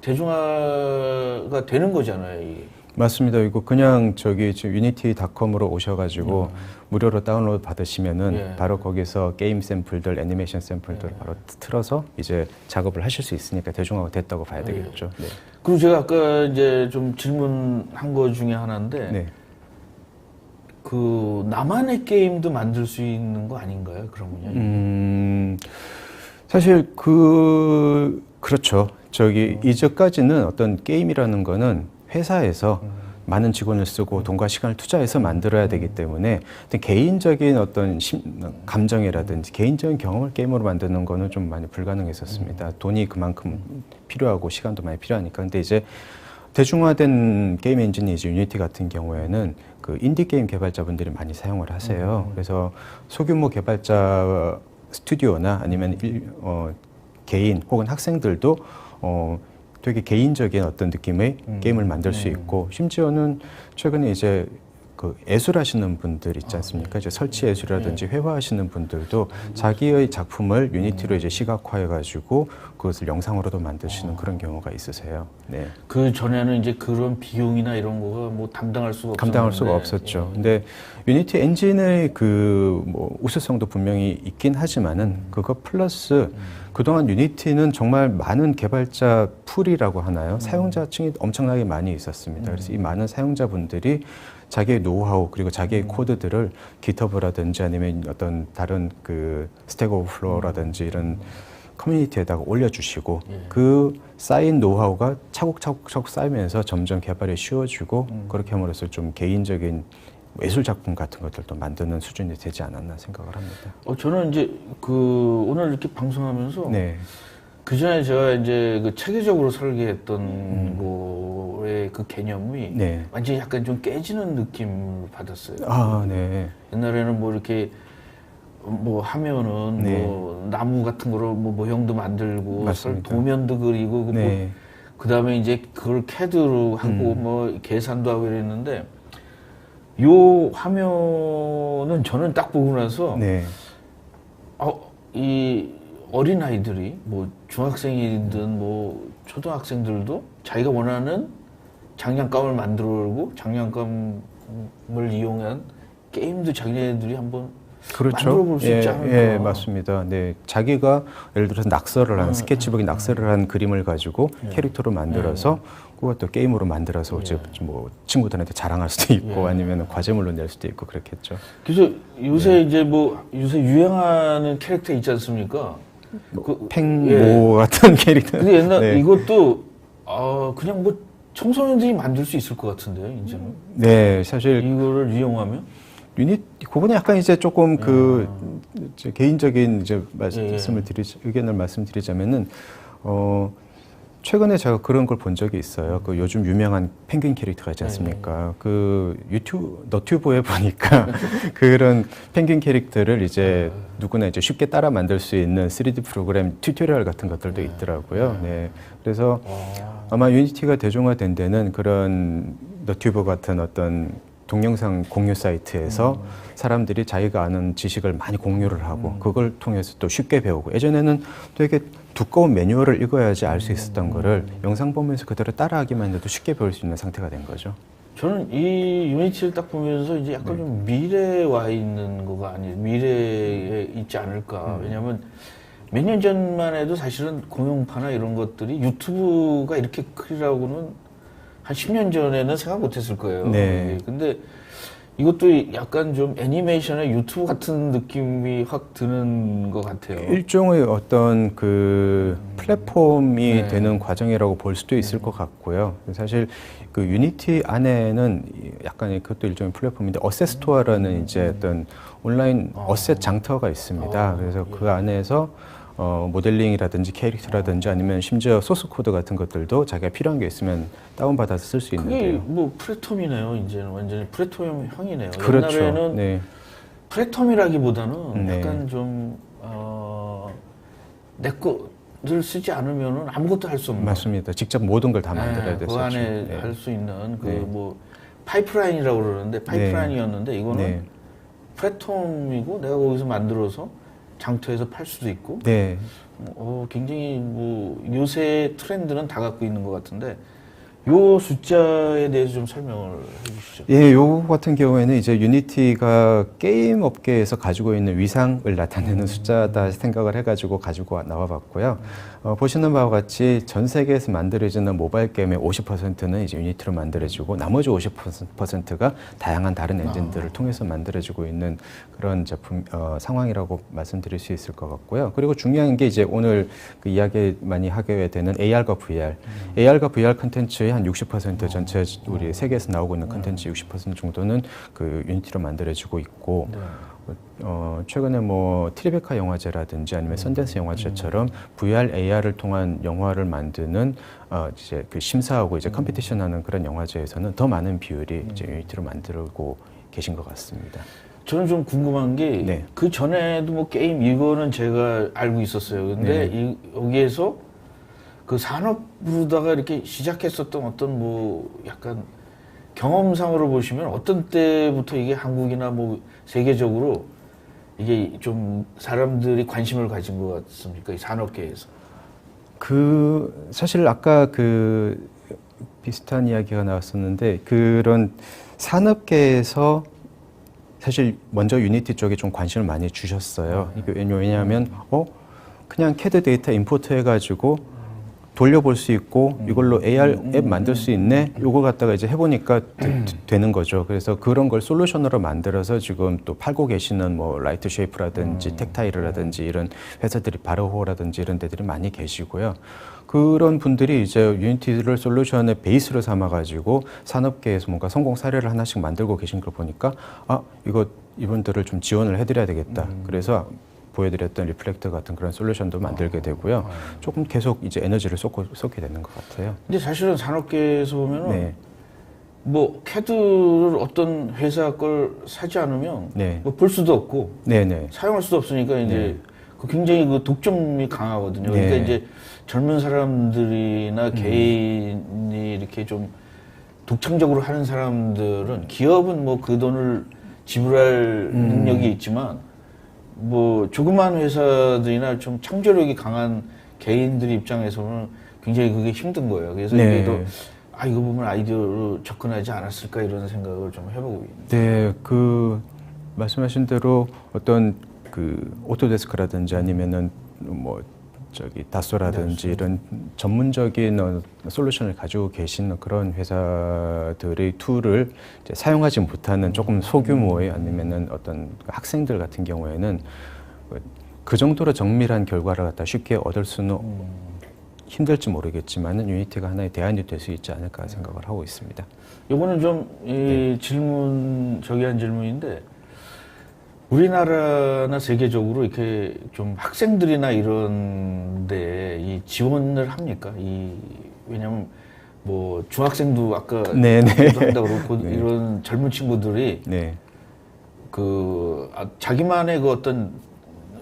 Speaker 1: 대중화가 되는 거잖아요. 이게.
Speaker 2: 맞습니다. 이거 그냥 저기 유니티.com으로 오셔가지고 무료로 다운로드 받으시면은 바로 거기서 게임 샘플들, 애니메이션 샘플들 바로 틀어서 이제 작업을 하실 수 있으니까 대중화가 됐다고 봐야 되겠죠.
Speaker 1: 그리고 제가 아까 이제 좀 질문한 거 중에 하나인데 그 나만의 게임도 만들 수 있는 거 아닌가요? 그러면요.
Speaker 2: 사실 그렇죠. 이전까지는 어떤 게임이라는 거는 회사에서 많은 직원을 쓰고 돈과 시간을 투자해서 만들어야 되기 때문에 어떤 개인적인 어떤 감정이라든지 개인적인 경험을 게임으로 만드는 거는 좀 많이 불가능했었습니다. 돈이 그만큼 필요하고 시간도 많이 필요하니까. 근데 이제 대중화된 게임 엔진이 이제 유니티 같은 경우에는 그 인디 게임 개발자분들이 많이 사용을 하세요. 그래서 소규모 개발자 스튜디오나 아니면 개인 혹은 학생들도 되게 개인적인 어떤 느낌의 게임을 만들 수 있고 심지어는 최근에 이제 그 예술하시는 분들 있지 않습니까? 이제 설치 예술이라든지 회화하시는 분들도 자기의 작품을 유니티로 이제 시각화해가지고 그것을 영상으로도 만드시는 그런 경우가 있으세요.
Speaker 1: 그 전에는 이제 그런 비용이나 이런 거가 뭐 감당할 수가
Speaker 2: 없었죠. 근데 유니티 엔진의 그 뭐 우수성도 분명히 있긴 하지만은 그거 플러스 그동안 유니티는 정말 많은 개발자 풀이라고 하나요? 사용자층이 엄청나게 많이 있었습니다. 그래서 이 많은 사용자분들이 자기의 노하우 그리고 자기의 코드들을 GitHub라든지 아니면 어떤 다른 그 스택 오버플로우라든지 이런 커뮤니티에다가 올려주시고 그 쌓인 노하우가 차곡차곡 쌓이면서 점점 개발이 쉬워지고 그렇게 함으로써 좀 개인적인 예술 작품 같은 것들도 만드는 수준이 되지 않았나 생각을 합니다.
Speaker 1: 저는 이제 그 오늘 이렇게 방송하면서
Speaker 2: 네.
Speaker 1: 그 전에 제가 이제 그 체계적으로 설계했던 거의 그 개념이
Speaker 2: 네.
Speaker 1: 완전히 약간 좀 깨지는 느낌을 받았어요.
Speaker 2: 아, 네.
Speaker 1: 옛날에는 뭐 이렇게 뭐 하면은
Speaker 2: 네.
Speaker 1: 뭐 나무 같은 거로 뭐 모형도 만들고
Speaker 2: 맞습니다.
Speaker 1: 도면도 그리고 그
Speaker 2: 네.
Speaker 1: 뭐 그다음에 이제 그걸 CAD로 하고 뭐 계산도 하고 이랬는데 요 화면은 저는 딱 보고 나서
Speaker 2: 네.
Speaker 1: 이 어린 아이들이 뭐 중학생이든 뭐 초등학생들도 자기가 원하는 장난감을 만들고 장난감을 이용한 게임도 자기네들이 한번 만들어 볼 수 있지 않을까.
Speaker 2: 예, 맞습니다. 네, 자기가 예를 들어서 낙서를 한 스케치북에 낙서를 한 그림을 가지고 캐릭터로 만들어서 그것도 게임으로 만들어서 이제 뭐 친구들한테 자랑할 수도 있고 아니면 과제물로 낼 수도 있고 그렇겠죠.
Speaker 1: 그래서 요새 이제 뭐 요새 유행하는 캐릭터 있지 않습니까?
Speaker 2: 뭐 팽모 같은 캐릭터.
Speaker 1: 근데 옛날
Speaker 2: 네.
Speaker 1: 이것도 그냥 뭐 청소년들이 만들 수 있을 것 같은데요, 이제는.
Speaker 2: 네, 사실
Speaker 1: 이거를 이용하면
Speaker 2: 그거는 약간 이제 조금 이제 개인적인 이제 의견을 말씀드리자면은 최근에 제가 그런 걸 본 적이 있어요. 그 요즘 유명한 펭귄 캐릭터가 있지 않습니까? 그 너튜브에 보니까 그런 펭귄 캐릭터를 이제 누구나 이제 쉽게 따라 만들 수 있는 3D 프로그램 튜토리얼 같은 것들도 있더라고요. 네. 그래서 아마 유니티가 대중화된 데는 그런 너튜브 같은 어떤 동영상 공유 사이트에서 사람들이 자기가 아는 지식을 많이 공유를 하고 그걸 통해서 또 쉽게 배우고 예전에는 되게 두꺼운 매뉴얼을 읽어야지 알 수 있었던 거를 영상 보면서 그대로 따라하기만 해도 쉽게 배울 수 있는 상태가 된 거죠.
Speaker 1: 저는 이 유니티를 딱 보면서 이제 약간 좀 미래에 와 있는 거가 아니 미래에 있지 않을까. 왜냐하면 몇 년 전만 해도 사실은 공용파나 이런 것들이 유튜브가 이렇게 크리라고는 한 10년 전에는 생각 못 했을 거예요.
Speaker 2: 네.
Speaker 1: 근데 이것도 약간 좀 애니메이션의 유튜브 같은 느낌이 확 드는 것 같아요.
Speaker 2: 일종의 어떤 그 플랫폼이 되는 과정이라고 볼 수도 있을 것 같고요. 사실 그 유니티 안에는 약간 그것도 일종의 플랫폼인데 어셋스토어라는 이제 어떤 온라인 어셋 장터가 있습니다. 그래서 그 안에서 모델링이라든지 캐릭터라든지 아니면 심지어 소스 코드 같은 것들도 자기가 필요한 게 있으면 다운받아서 쓸 수
Speaker 1: 그게
Speaker 2: 있는데요.
Speaker 1: 뭐 프레텀이네요. 이제는 완전히 프레텀형이네요.
Speaker 2: 그렇죠.
Speaker 1: 옛날에는
Speaker 2: 네.
Speaker 1: 프레텀이라기보다는
Speaker 2: 네.
Speaker 1: 약간 좀 내 거를 쓰지 않으면은 아무것도 할 수 없는.
Speaker 2: 맞습니다. 직접 모든 걸 다 만들어야
Speaker 1: 그
Speaker 2: 됐었죠.
Speaker 1: 안에
Speaker 2: 네.
Speaker 1: 할 수 있는 그
Speaker 2: 네.
Speaker 1: 뭐 파이프라인이라고 그러는데 파이프라인이었는데 이거는
Speaker 2: 네.
Speaker 1: 프레텀이고 내가 거기서 만들어서 장터에서 팔 수도 있고.
Speaker 2: 네.
Speaker 1: 굉장히 뭐 요새 트렌드는 다 갖고 있는 것 같은데 요 숫자에 대해서 좀 설명을 해주시죠.
Speaker 2: 예, 요 같은 경우에는 이제 유니티가 게임 업계에서 가지고 있는 위상을 나타내는 숫자다 생각을 해가지고 가지고 나와봤고요. 보시는 바와 같이 전 세계에서 만들어지는 모바일 게임의 50%는 이제 유니티로 만들어지고 나머지 50%가 다양한 다른 엔진들을 통해서 만들어지고 있는 그런 제품 상황이라고 말씀드릴 수 있을 것 같고요. 그리고 중요한 게 이제 오늘 그 이야기 많이 하게 되는 AR과 VR. AR과 VR 컨텐츠의 한 60% 전체 우리 세계에서 나오고 있는 컨텐츠 60% 정도는 그 유니티로 만들어지고 있고 최근에 뭐 트리베카 영화제라든지 아니면 선댄스 영화제처럼 VR, AR을 통한 영화를 만드는 이제 그 심사하고 이제 컴피티션하는 그런 영화제에서는 더 많은 비율이 이제 유니티로 만들고 계신 것 같습니다.
Speaker 1: 저는 좀 궁금한 게 그 전에도 뭐 게임 이거는 제가 알고 있었어요. 근데 여기에서 그 산업으로다가 이렇게 시작했었던 어떤 뭐 약간 경험상으로 보시면 어떤 때부터 이게 한국이나 뭐 세계적으로 이게 좀 사람들이 관심을 가진 것 같습니까? 이 산업계에서.
Speaker 2: 사실 아까 비슷한 이야기가 나왔었는데 그런 산업계에서 사실 먼저 유니티 쪽에 좀 관심을 많이 주셨어요. 이게 왜냐하면 그냥 캐드 데이터 임포트 해가지고 돌려볼 수 있고 이걸로 AR 앱 만들 수 있네. 요거 갖다가 이제 해보니까 되는 거죠. 그래서 그런 걸 솔루션으로 만들어서 지금 또 팔고 계시는 뭐 라이트 쉐이프라든지 텍타일이라든지 이런 회사들이 바르호라든지 이런 데들이 많이 계시고요. 그런 분들이 이제 유니티를 솔루션의 베이스로 삼아가지고 산업계에서 뭔가 성공 사례를 하나씩 만들고 계신 걸 보니까 아, 이거 이분들을 좀 지원을 해드려야 되겠다. 그래서 보여드렸던 리플렉터 같은 그런 솔루션도 만들게 되고요. 조금 계속 이제 에너지를 쏟게 되는 것 같아요.
Speaker 1: 근데 사실은 산업계에서 보면은
Speaker 2: 네.
Speaker 1: 뭐 캐드를 어떤 회사 걸 사지 않으면
Speaker 2: 네.
Speaker 1: 뭐 볼 수도 없고
Speaker 2: 네네.
Speaker 1: 사용할 수도 없으니까 이제 그 굉장히 그 독점이 강하거든요.
Speaker 2: 네.
Speaker 1: 그러니까 이제 젊은 사람들이나 개인이 이렇게 좀 독창적으로 하는 사람들은 기업은 뭐 그 돈을 지불할 능력이 있지만 뭐 조그만 회사들이나 좀 창조력이 강한 개인들 입장에서는 굉장히 그게 힘든 거예요. 그래서
Speaker 2: 네.
Speaker 1: 이게 더 아, 이거 보면 아이디어로 접근하지 않았을까 이런 생각을 좀 해보고 있습니다.
Speaker 2: 네, 그 말씀하신 대로 어떤 그 오토데스크라든지 아니면은 뭐 저기 다소라든지 이런 전문적인 솔루션을 가지고 계신 그런 회사들의 툴을 이제 사용하지 못하는 조금 소규모의 아니면은 어떤 학생들 같은 경우에는 그 정도로 정밀한 결과를 갖다 쉽게 얻을 수는 힘들지 모르겠지만은 유니티가 하나의 대안이 될 수 있지 않을까 생각을 하고 있습니다.
Speaker 1: 요거는 좀 이 질문 저기한 질문인데 우리나라나 세계적으로 이렇게 좀 학생들이나 이런데 이 지원을 합니까? 왜냐면 뭐 중학생도 아까
Speaker 2: 네네.
Speaker 1: 한다고 그러고 이런 젊은 친구들이
Speaker 2: 네.
Speaker 1: 자기만의 그 어떤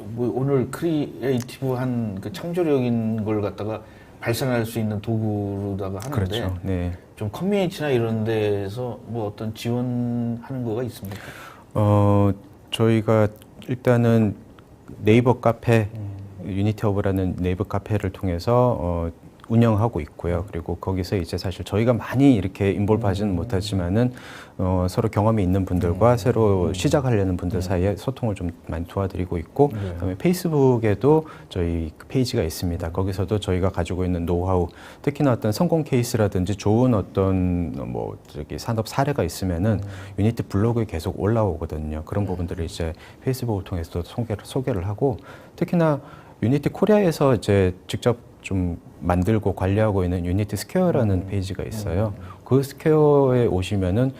Speaker 1: 뭐 오늘 크리에이티브한 그 창조력인 걸 갖다가 발산할 수 있는 도구로다가 하는데
Speaker 2: 그렇죠. 네.
Speaker 1: 좀 커뮤니티나 이런 데에서 뭐 어떤 지원하는 거가 있습니까?
Speaker 2: 저희가 일단은 네이버 카페, 유니티 허브라는 네이버 카페를 통해서 운영하고 있고요. 그리고 거기서 이제 사실 저희가 많이 이렇게 인볼브하지는 못하지만은 서로 경험이 있는 분들과 새로 시작하려는 분들 사이에 소통을 좀 많이 도와드리고 있고, 그다음에 페이스북에도 저희 페이지가 있습니다. 거기서도 저희가 가지고 있는 노하우, 특히나 어떤 성공 케이스라든지 좋은 어떤 뭐 저기 산업 사례가 있으면은 유니티 블로그에 계속 올라오거든요. 그런 부분들을 이제 페이스북을 통해서 소개를 하고, 특히나 유니티 코리아에서 이제 직접 좀 만들고 관리하고 있는 유니티 스퀘어라는 페이지가 있어요. 그 스퀘어에 오시면은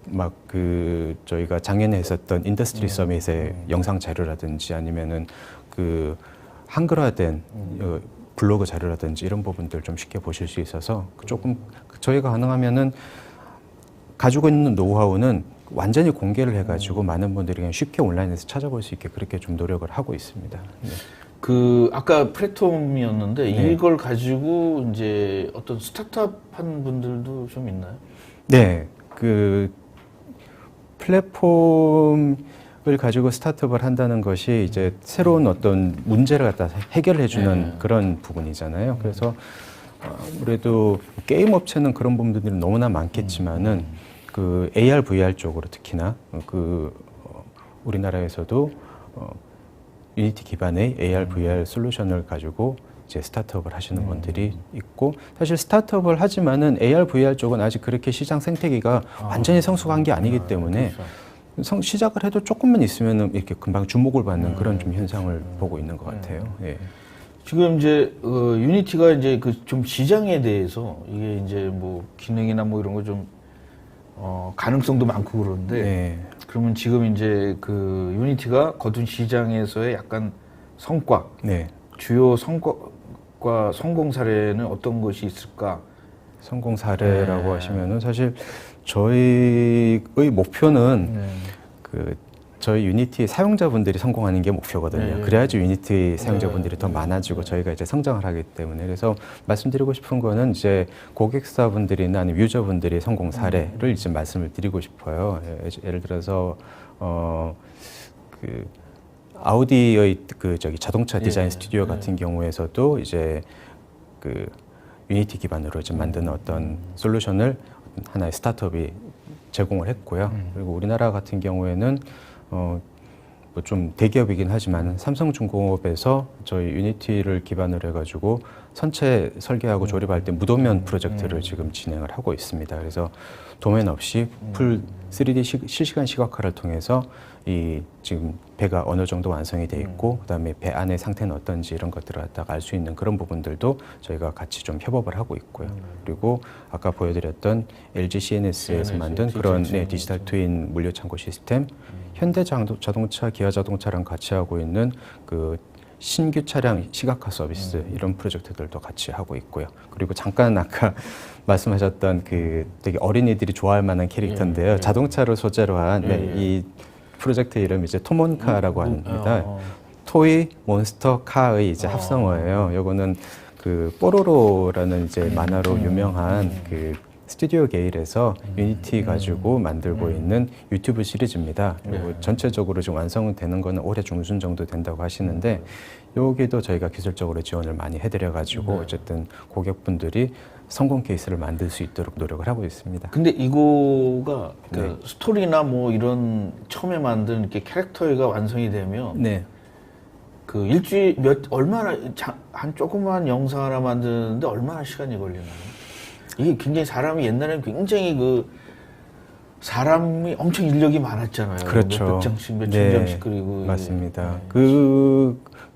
Speaker 2: 막 그 저희가 작년에 했었던 인더스트리 서밋의 영상 자료라든지 아니면은 그 한글화된 블로그 자료라든지 이런 부분들 좀 쉽게 보실 수 있어서 조금 저희가 가능하면은 가지고 있는 노하우는 완전히 공개를 해가지고 많은 분들이 그냥 쉽게 온라인에서 찾아볼 수 있게 그렇게 좀 노력을 하고 있습니다. 네.
Speaker 1: 아까 플랫폼이었는데 이걸 가지고 이제 어떤 스타트업 한 분들도 좀 있나요?
Speaker 2: 네, 그 플랫폼을 가지고 스타트업을 한다는 것이 이제 새로운 어떤 문제를 갖다 해결해주는 그런 부분이잖아요. 그래서 아무래도 게임 업체는 그런 부분들이 너무나 많겠지만은 그 AR, VR 쪽으로 특히나 우리나라에서도 유니티 기반의 AR, VR 솔루션을 가지고 이제 스타트업을 하시는 분들이 있고, 사실 스타트업을 하지만은 AR, VR 쪽은 아직 그렇게 시장 생태계가 완전히 성숙한 게 아니기 때문에
Speaker 1: 그렇죠.
Speaker 2: 시작을 해도 조금만 있으면은 이렇게 금방 주목을 받는 그런 좀 현상을 보고 있는 것 같아요. 예.
Speaker 1: 지금 이제 유니티가 이제 그 좀 시장에 대해서 이게 이제 뭐 기능이나 뭐 이런 거 좀 가능성도 많고 그런데
Speaker 2: 네.
Speaker 1: 그러면 지금 이제 그 유니티가 거둔 시장에서의 약간 성과,
Speaker 2: 네.
Speaker 1: 주요 성과과 성공 사례는 어떤 것이 있을까?
Speaker 2: 성공 사례라고 하시면은 사실 저희의 목표는 그 저희 유니티 사용자분들이 성공하는 게 목표거든요. 그래야지 유니티 사용자분들이 더 많아지고 저희가 이제 성장을 하기 때문에, 그래서 말씀드리고 싶은 거는 이제 고객사분들이나 아니면 유저분들의 성공 사례를 이제 말씀을 드리고 싶어요. 예를 들어서 그 아우디의 그 저기 자동차 디자인 스튜디오 같은 경우에서도 이제 그 유니티 기반으로 이제 만드는 어떤 솔루션을 하나의 스타트업이 제공을 했고요. 그리고 우리나라 같은 경우에는 뭐 좀 대기업이긴 하지만 삼성중공업에서 저희 유니티를 기반으로 해가지고 선체 설계하고 조립할 때 무도면 프로젝트를 지금 진행을 하고 있습니다. 그래서 도면 없이 풀 3D 실시간 시각화를 통해서 이 지금 배가 어느 정도 완성이 돼 있고 그다음에 배 안의 상태는 어떤지 이런 것들을 갖다가 알 수 있는 그런 부분들도 저희가 같이 좀 협업을 하고 있고요. 그리고 아까 보여드렸던 LG CNS에서 만든 그런 디지털 트윈 물류 창고 시스템, 현대 자동차, 기아 자동차랑 같이 하고 있는 그 신규 차량 시각화 서비스 이런 프로젝트들도 같이 하고 있고요. 그리고 잠깐 아까 말씀하셨던 그 되게 어린이들이 좋아할 만한 캐릭터인데요. 자동차를 소재로 한 이 프로젝트 이름이 이제 토몬카라고 합니다. 토이 몬스터 카의 이제 합성어예요. 요거는 그 뽀로로라는 이제 만화로 유명한 그 스튜디오 게일에서 유니티 가지고 만들고 있는 유튜브 시리즈입니다. 그리고 전체적으로 지금 완성은 되는 거는 올해 중순 정도 된다고 하시는데 여기도 저희가 기술적으로 지원을 많이 해드려 가지고 어쨌든 고객분들이 성공 케이스를 만들 수 있도록 노력을 하고 있습니다.
Speaker 1: 근데 이거가 그 스토리나 뭐 이런 처음에 만든 이렇게 캐릭터가 완성이 되면
Speaker 2: 네.
Speaker 1: 그 일주일 한 조그만 영상 하나 만드는데 얼마나 시간이 걸리나요? 이게 굉장히 사람이 옛날에는 굉장히 그 사람이 엄청 인력이 많았잖아요.
Speaker 2: 그렇죠.
Speaker 1: 몇 장씩 몇 천 장씩 그리고
Speaker 2: 맞습니다.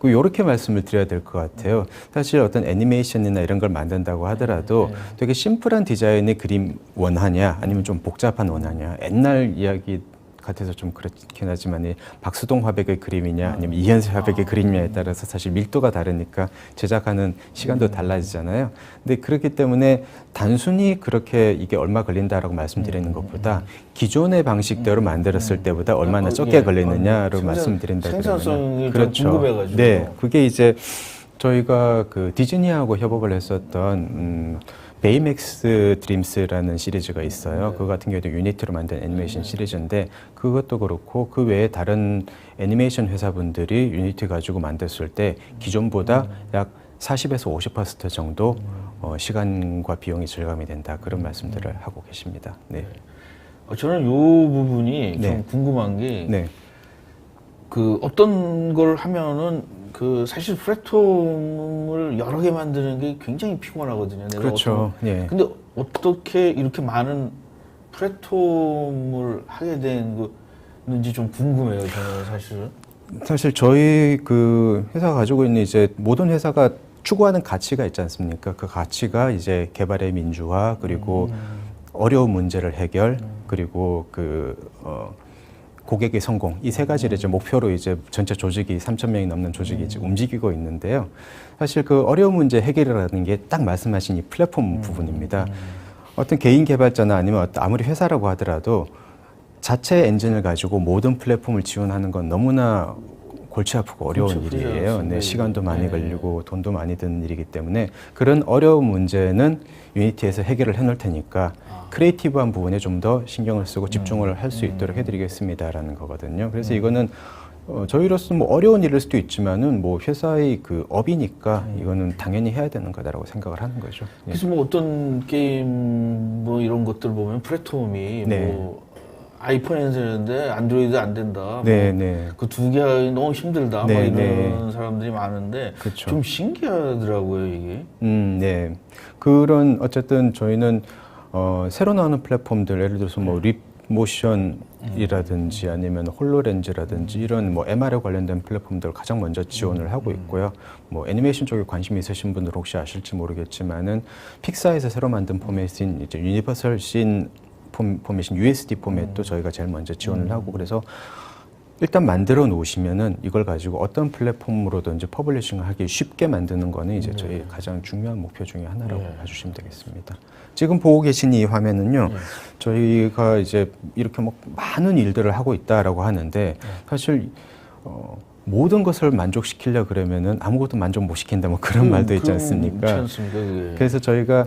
Speaker 2: 요렇게 말씀을 드려야 될 것 같아요. 사실 어떤 애니메이션이나 이런 걸 만든다고 하더라도 되게 심플한 디자인의 그림 원하냐 아니면 좀 복잡한 원하냐 옛날 이야기 같아서 좀 그렇긴 하지만 이 박수동 화백의 그림이냐 아니면 이현세 화백의 그림이냐에 따라서 사실 밀도가 다르니까 제작하는 시간도 달라지잖아요. 근데 그렇기 때문에 단순히 그렇게 이게 얼마 걸린다라고 말씀드리는 것보다 기존의 방식대로 만들었을 때보다 얼마나 적게 걸리느냐로 말씀드린다 그러면
Speaker 1: 생산성이
Speaker 2: 그렇죠.
Speaker 1: 좀 궁금해가지고.
Speaker 2: 네, 그게 이제 저희가 그 디즈니하고 협업을 했었던 베이맥스 드림스라는 시리즈가 있어요. 그거 같은 경우도 유니티로 만든 애니메이션 시리즈인데 그것도 그렇고 그 외에 다른 애니메이션 회사분들이 유니티 가지고 만들었을 때 기존보다 약 40에서 50% 정도 시간과 비용이 절감이 된다. 그런 말씀들을 하고 계십니다. 네.
Speaker 1: 저는 이 부분이 좀 궁금한 게 그 어떤 걸 하면은 그 사실 플랫폼을 여러 개 만드는 게 굉장히 피곤하거든요. 내가
Speaker 2: 그렇죠.
Speaker 1: 근데 어떻게 이렇게 많은 플랫폼을 하게 되는지 좀 궁금해요. 저는 사실은.
Speaker 2: 사실 저희 그 회사가 가지고 있는 이제 모든 회사가 추구하는 가치가 있지 않습니까? 그 가치가 이제 개발의 민주화 그리고 어려운 문제를 해결 그리고 고객의 성공 이 세 가지를 이제 목표로 이제 전체 조직이 3,000명이 넘는 조직이 이제 움직이고 있는데요. 사실 그 어려운 문제 해결이라는 게 딱 말씀하신 이 플랫폼 부분입니다. 어떤 개인 개발자나 아니면 아무리 회사라고 하더라도 자체 엔진을 가지고 모든 플랫폼을 지원하는 건 너무나 골치 아프고 어려운 일이에요. 네, 시간도 많이 걸리고 돈도 많이 드는 일이기 때문에 그런 어려운 문제는 유니티에서 해결을 해놓을 테니까 크리에이티브한 부분에 좀 더 신경을 쓰고 집중을 할 수 있도록 해드리겠습니다라는 거거든요. 그래서 이거는 저희로서 뭐 어려운 일일 수도 있지만은 뭐 회사의 그 업이니까 이거는 당연히 해야 되는 거다라고 생각을 하는 거죠.
Speaker 1: 그래서 뭐 어떤 게임 뭐 이런 것들 보면 플랫폼이 뭐 아이폰에는 되는데 안드로이드 안 된다. 그 두 개 너무 힘들다. 막 이런 사람들이 많은데
Speaker 2: 그렇죠.
Speaker 1: 좀 신기하더라고요 이게.
Speaker 2: 네. 그런 어쨌든 저희는 새로 나오는 플랫폼들 예를 들어서 뭐 립모션이라든지 아니면 홀로렌즈라든지 이런 뭐 MR에 관련된 플랫폼들을 가장 먼저 지원을 하고 있고요. 뭐 애니메이션 쪽에 관심이 있으신 분들 혹시 아실지 모르겠지만은 픽사에서 새로 만든 포맷인 이제 유니버설 씬 포맷인 USD 포맷도 저희가 제일 먼저 지원을 하고 그래서 일단 만들어 놓으시면은 이걸 가지고 어떤 플랫폼으로든지 퍼블리싱을 하기 쉽게 만드는 거는 이제 저희 가장 중요한 목표 중에 하나라고 봐주시면 되겠습니다. 지금 보고 계신 이 화면은요, 저희가 이제 이렇게 뭐 많은 일들을 하고 있다라고 하는데 사실 모든 것을 만족시키려 그러면은 아무것도 만족 못 시킨다 뭐 그런 말도 있지 않습니까? 그래서 저희가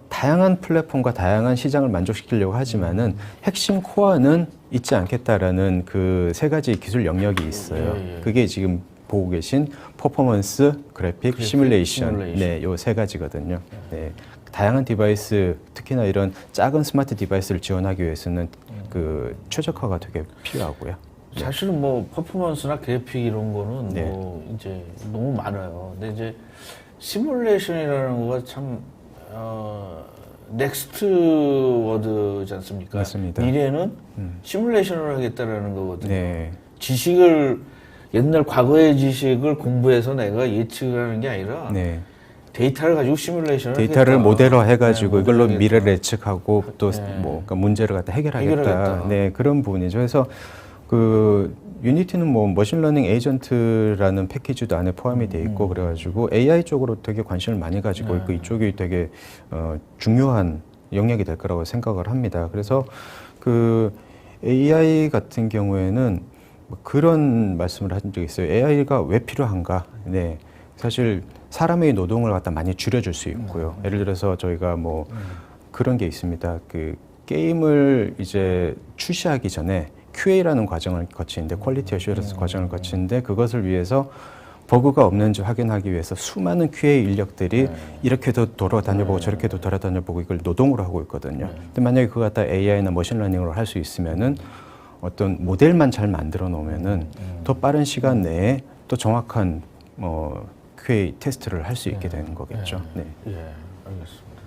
Speaker 2: 다양한 플랫폼과 다양한 시장을 만족시키려고 하지만은 핵심 코어는 잊지 않겠다라는 그 세 가지 기술 영역이 있어요. 그게 지금 보고 계신 퍼포먼스, 그래픽, 시뮬레이션. 네, 요 세 가지거든요. 네. 다양한 디바이스, 특히나 이런 작은 스마트 디바이스를 지원하기 위해서는 그 최적화가 되게 필요하고요.
Speaker 1: 사실은 뭐 퍼포먼스나 그래픽 이런 거는 뭐 이제 너무 많아요. 근데 이제 시뮬레이션이라는 거가 참 넥스트 워드지 않습니까?
Speaker 2: 맞습니다.
Speaker 1: 미래는 시뮬레이션을 하겠다라는 거거든요.
Speaker 2: 네.
Speaker 1: 지식을 옛날 과거의 지식을 공부해서 내가 예측하는 게 아니라
Speaker 2: 네.
Speaker 1: 데이터를 가지고 시뮬레이션을
Speaker 2: 데이터를
Speaker 1: 하겠다.
Speaker 2: 모델화 해가지고
Speaker 1: 네,
Speaker 2: 이걸로
Speaker 1: 모델하겠다.
Speaker 2: 미래를 예측하고 또
Speaker 1: 네.
Speaker 2: 뭐 그러니까 문제를 갖다 해결하겠다.
Speaker 1: 해결하겠다.
Speaker 2: 네, 그런 부분이죠. 그래서 그 유니티는 뭐 머신러닝 에이전트라는 패키지도 안에 포함이 돼 있고 그래가지고 AI 쪽으로 되게 관심을 많이 가지고 있고 이쪽이 되게 중요한 영역이 될 거라고 생각을 합니다. 그래서 그 AI 같은 경우에는 뭐 그런 말씀을 하신 적이 있어요. AI가 왜 필요한가? 네, 사실 사람의 노동을 갖다 많이 줄여줄 수 있고요. 예를 들어서 저희가 뭐 그런 게 있습니다. 그 게임을 이제 출시하기 전에 QA라는 과정을 거치는데 퀄리티 어슈런스 과정을 거치는데 그것을 위해서 버그가 없는지 확인하기 위해서 수많은 QA 인력들이 이렇게도 돌아다녀보고 저렇게도 돌아다녀보고 이걸 노동으로 하고 있거든요. 근데 만약에 그거 갖다 AI나 머신러닝으로 할 수 있으면은 어떤 모델만 잘 만들어 놓으면은 더 빠른 시간 내에 또 정확한 QA 테스트를 할 수 있게 되는 거겠죠. 네.
Speaker 1: 예, 알겠습니다.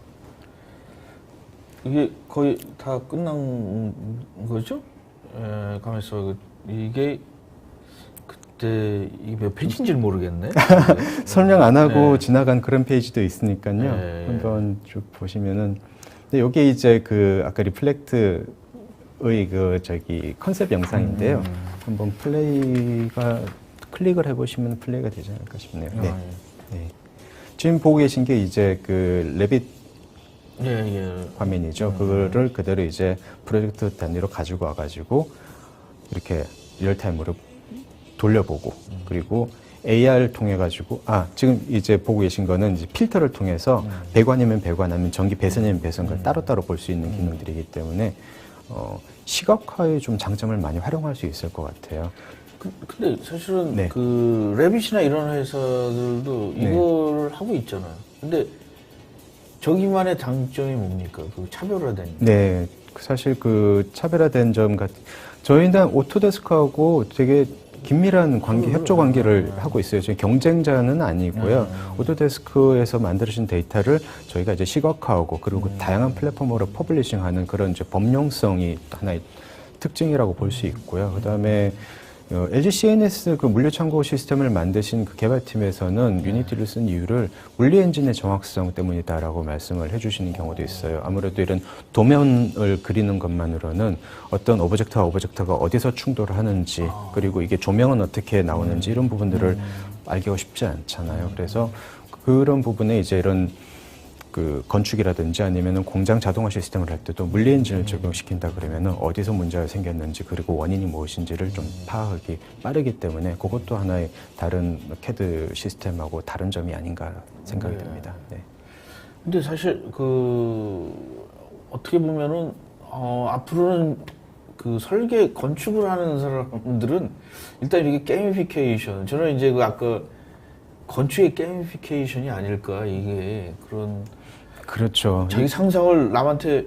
Speaker 1: 이게 거의 다 끝난 거죠? 예, 가만있어. 이게 그때 이게 몇 페이지인지를 모르겠네.
Speaker 2: 설명 안 하고
Speaker 1: 네.
Speaker 2: 지나간 그런 페이지도 있으니까요.
Speaker 1: 네.
Speaker 2: 한번 쭉 보시면은 근데 이게 이제 그 아까 리플렉트의 그 저기 컨셉 영상인데요. 한번 플레이가 클릭을 해보시면 플레이가 되지 않을까 싶네요. 네. 네. 지금 보고 계신 게 이제 그 레빗 화면이죠. 그거를 그대로 이제 프로젝트 단위로 가지고 와가지고 이렇게 리얼타임으로 돌려보고 그리고 AR 통해 가지고 지금 이제 보고 계신 거는 이제 필터를 통해서 배관이면 배관 아니면 전기 배선이면 배선을 따로따로 볼 수 있는 기능들이기 때문에 시각화에 좀 장점을 많이 활용할 수 있을 것 같아요.
Speaker 1: 근데 사실은
Speaker 2: 네.
Speaker 1: 그 레빗이나 이런 회사들도
Speaker 2: 네.
Speaker 1: 이걸 하고 있잖아요. 근데 저기만의 장점이 뭡니까? 그 차별화된.
Speaker 2: 네, 사실 그 차별화된 점 저희는 오토데스크하고 되게 긴밀한 관계, 협조 관계를 하고 있어요. 저희 경쟁자는 아니고요. 오토데스크에서 만들어진 데이터를 저희가 이제 시각화하고 그리고 다양한 플랫폼으로 퍼블리싱하는 그런 이제 범용성이 하나의 특징이라고 볼 수 있고요. 그다음에 LG CNS 그 물류 창고 시스템을 만드신 그 개발팀에서는 유니티를 쓴 이유를 물리 엔진의 정확성 때문이다라고 말씀을 해주시는 경우도 있어요. 아무래도 이런 도면을 그리는 것만으로는 어떤 오브젝트와 오브젝트가 어디서 충돌을 하는지 그리고 이게 조명은 어떻게 나오는지 이런 부분들을 알기가 쉽지 않잖아요. 그래서 그런 부분에 이제 이런 그 건축이라든지 아니면은 공장 자동화 시스템을 할 때도 물리 엔진을 적용시킨다 그러면은 어디서 문제가 생겼는지 그리고 원인이 무엇인지를 좀 파악하기 빠르기 때문에 그것도 하나의 다른 CAD 시스템하고 다른 점이 아닌가 생각이 듭니다. 네.
Speaker 1: 근데 사실 그 어떻게 보면은 앞으로는 그 설계 건축을 하는 사람들은 일단 이렇게 게이미피케이션 저는 이제 그 아까 건축의 게이미피케이션이 아닐까 이게 그런
Speaker 2: 그렇죠.
Speaker 1: 자기 상상을 남한테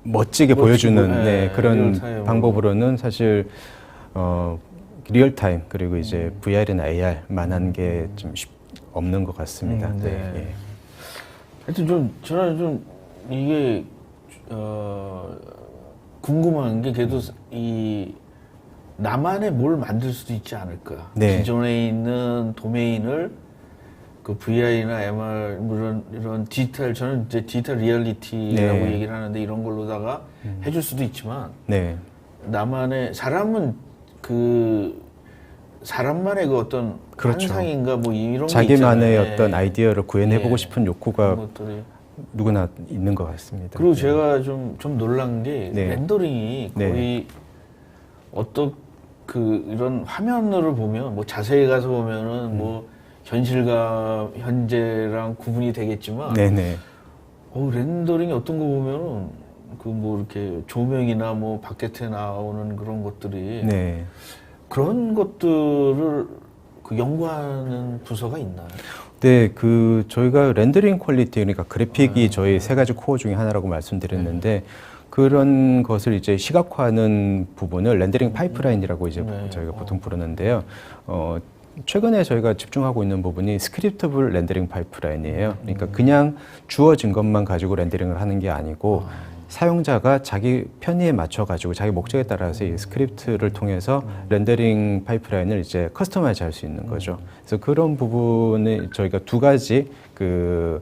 Speaker 2: 멋지게 보여주는
Speaker 1: 네,
Speaker 2: 그런
Speaker 1: 리얼타임으로.
Speaker 2: 방법으로는 사실 리얼타임 그리고 이제 VR이나 AR만한 게 좀 없는 것 같습니다.
Speaker 1: 네.
Speaker 2: 네. 예.
Speaker 1: 하여튼 저는 좀 이게 궁금한 게 그래도 이 나만의 뭘 만들 수도 있지 않을까.
Speaker 2: 네.
Speaker 1: 기존에 있는 도메인을 그 VR이나 MR 이런 디지털 저는 이제 디지털 리얼리티라고
Speaker 2: 네.
Speaker 1: 얘기를 하는데 이런 걸로다가 해줄 수도 있지만
Speaker 2: 네.
Speaker 1: 나만의 사람은 그 사람만의 그 어떤
Speaker 2: 그렇죠.
Speaker 1: 환상인가 뭐 이런 게
Speaker 2: 자기만의
Speaker 1: 있잖아요.
Speaker 2: 어떤 아이디어를 구현해보고
Speaker 1: 예.
Speaker 2: 싶은 욕구가
Speaker 1: 그런 것들이.
Speaker 2: 누구나 있는 것 같습니다.
Speaker 1: 그리고
Speaker 2: 네.
Speaker 1: 제가 좀 놀란 게
Speaker 2: 네.
Speaker 1: 렌더링이
Speaker 2: 네.
Speaker 1: 거의 어떤 그 이런 화면으로 보면 뭐 자세히 가서 보면은 뭐 현실과 현재랑 구분이 되겠지만
Speaker 2: 네네.
Speaker 1: 렌더링이 어떤 거 보면은 그 뭐 이렇게 조명이나 뭐 바깥에 나오는 그런 것들이
Speaker 2: 네.
Speaker 1: 그런 것들을 그 연구하는 부서가 있나요?
Speaker 2: 네, 그 저희가 렌더링 퀄리티 그러니까 그래픽이 저희 세 가지 코어 중에 하나라고 말씀드렸는데 그런 것을 이제 시각화하는 부분을 렌더링 파이프라인이라고 이제 저희가 보통 부르는데요. 최근에 저희가 집중하고 있는 부분이 스크립트블 렌더링 파이프라인이에요. 그러니까 그냥 주어진 것만 가지고 렌더링을 하는 게 아니고 사용자가 자기 편의에 맞춰 가지고 자기 목적에 따라서 이 스크립트를 통해서 렌더링 파이프라인을 이제 커스터마이즈 할 수 있는 거죠. 그래서 그런 부분에 저희가 두 가지 그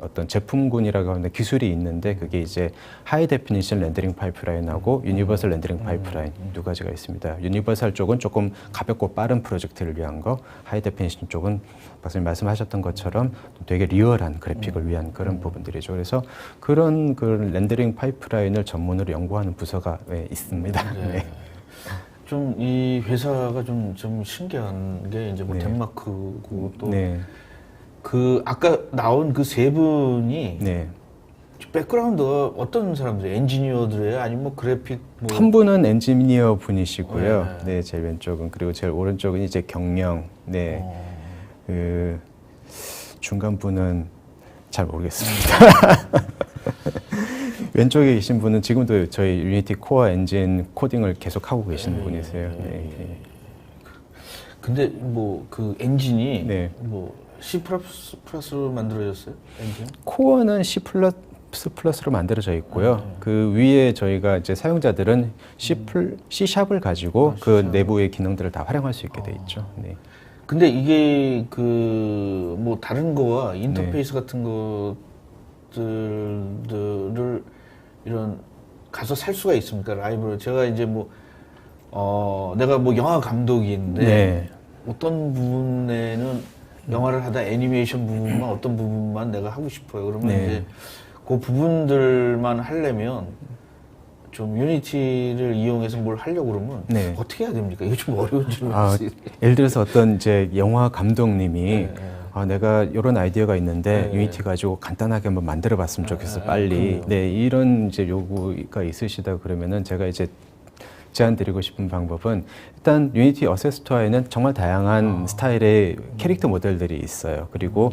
Speaker 2: 어떤 제품군이라고 하는 기술이 있는데 그게 이제 하이 데피니션 렌더링 파이프라인하고 유니버설 렌더링 파이프라인 두 가지가 있습니다. 유니버설 쪽은 조금 가볍고 빠른 프로젝트를 위한 거, 하이 데피니션 쪽은 박사님 말씀하셨던 것처럼 되게 리얼한 그래픽을 위한 그런 부분들이죠. 그래서 그런 그 렌더링 파이프라인을 전문으로 연구하는 부서가 있습니다.
Speaker 1: 네.
Speaker 2: 네.
Speaker 1: 좀 이 회사가 좀 신기한 게 이제 뭐
Speaker 2: 네.
Speaker 1: 덴마크고 또
Speaker 2: 네.
Speaker 1: 그 아까 나온 그 세 분이
Speaker 2: 네.
Speaker 1: 백그라운드가 어떤 사람들이에요? 엔지니어들이에요? 아니면 뭐 그래픽 뭐
Speaker 2: 한 분은 엔지니어 분이시고요.
Speaker 1: 네.
Speaker 2: 네, 제일 왼쪽은 그리고 제일 오른쪽은 이제 경영. 네. 그 중간 분은 잘 모르겠습니다. 왼쪽에 계신 분은 지금도 저희 유니티 코어 엔진 코딩을 계속 하고 계시는 분이세요. 네.
Speaker 1: 근데 뭐 그 엔진이
Speaker 2: 네.
Speaker 1: 뭐 C 플러스로 만들어졌어요? 엔진?
Speaker 2: 코어는 C 플러스로 만들어져 있고요. 그 위에 저희가 이제 사용자들은 C 샵을 가지고 그 내부의 기능들을 다 활용할 수 있게 돼 있죠. 네.
Speaker 1: 근데 이게 그 뭐 다른 거와 인터페이스 같은 것들을 이런 가서 살 수가 있습니까? 라이브로 제가 이제 뭐 내가 뭐 영화 감독인데
Speaker 2: 네.
Speaker 1: 어떤 부분에는 영화를 하다 애니메이션 부분만 어떤 부분만 내가 하고 싶어요. 그러면
Speaker 2: 네.
Speaker 1: 이제 그 부분들만 하려면 좀 유니티를 이용해서 뭘 하려고 그러면
Speaker 2: 네.
Speaker 1: 어떻게 해야 됩니까? 이거 좀 어려운 줄
Speaker 2: 아,
Speaker 1: 알았어요.
Speaker 2: 예를 들어서 어떤 이제 영화 감독님이
Speaker 1: 네.
Speaker 2: 아, 내가 이런 아이디어가 있는데
Speaker 1: 네.
Speaker 2: 유니티 가지고 간단하게 한번 만들어 봤으면 좋겠어. 빨리.
Speaker 1: 그럼요.
Speaker 2: 네, 이런 이제 요구가 있으시다 그러면은 제가 이제 제안 드리고 싶은 방법은 일단 유니티 어세스토어에는 정말 다양한 스타일의 캐릭터 모델들이 있어요. 그리고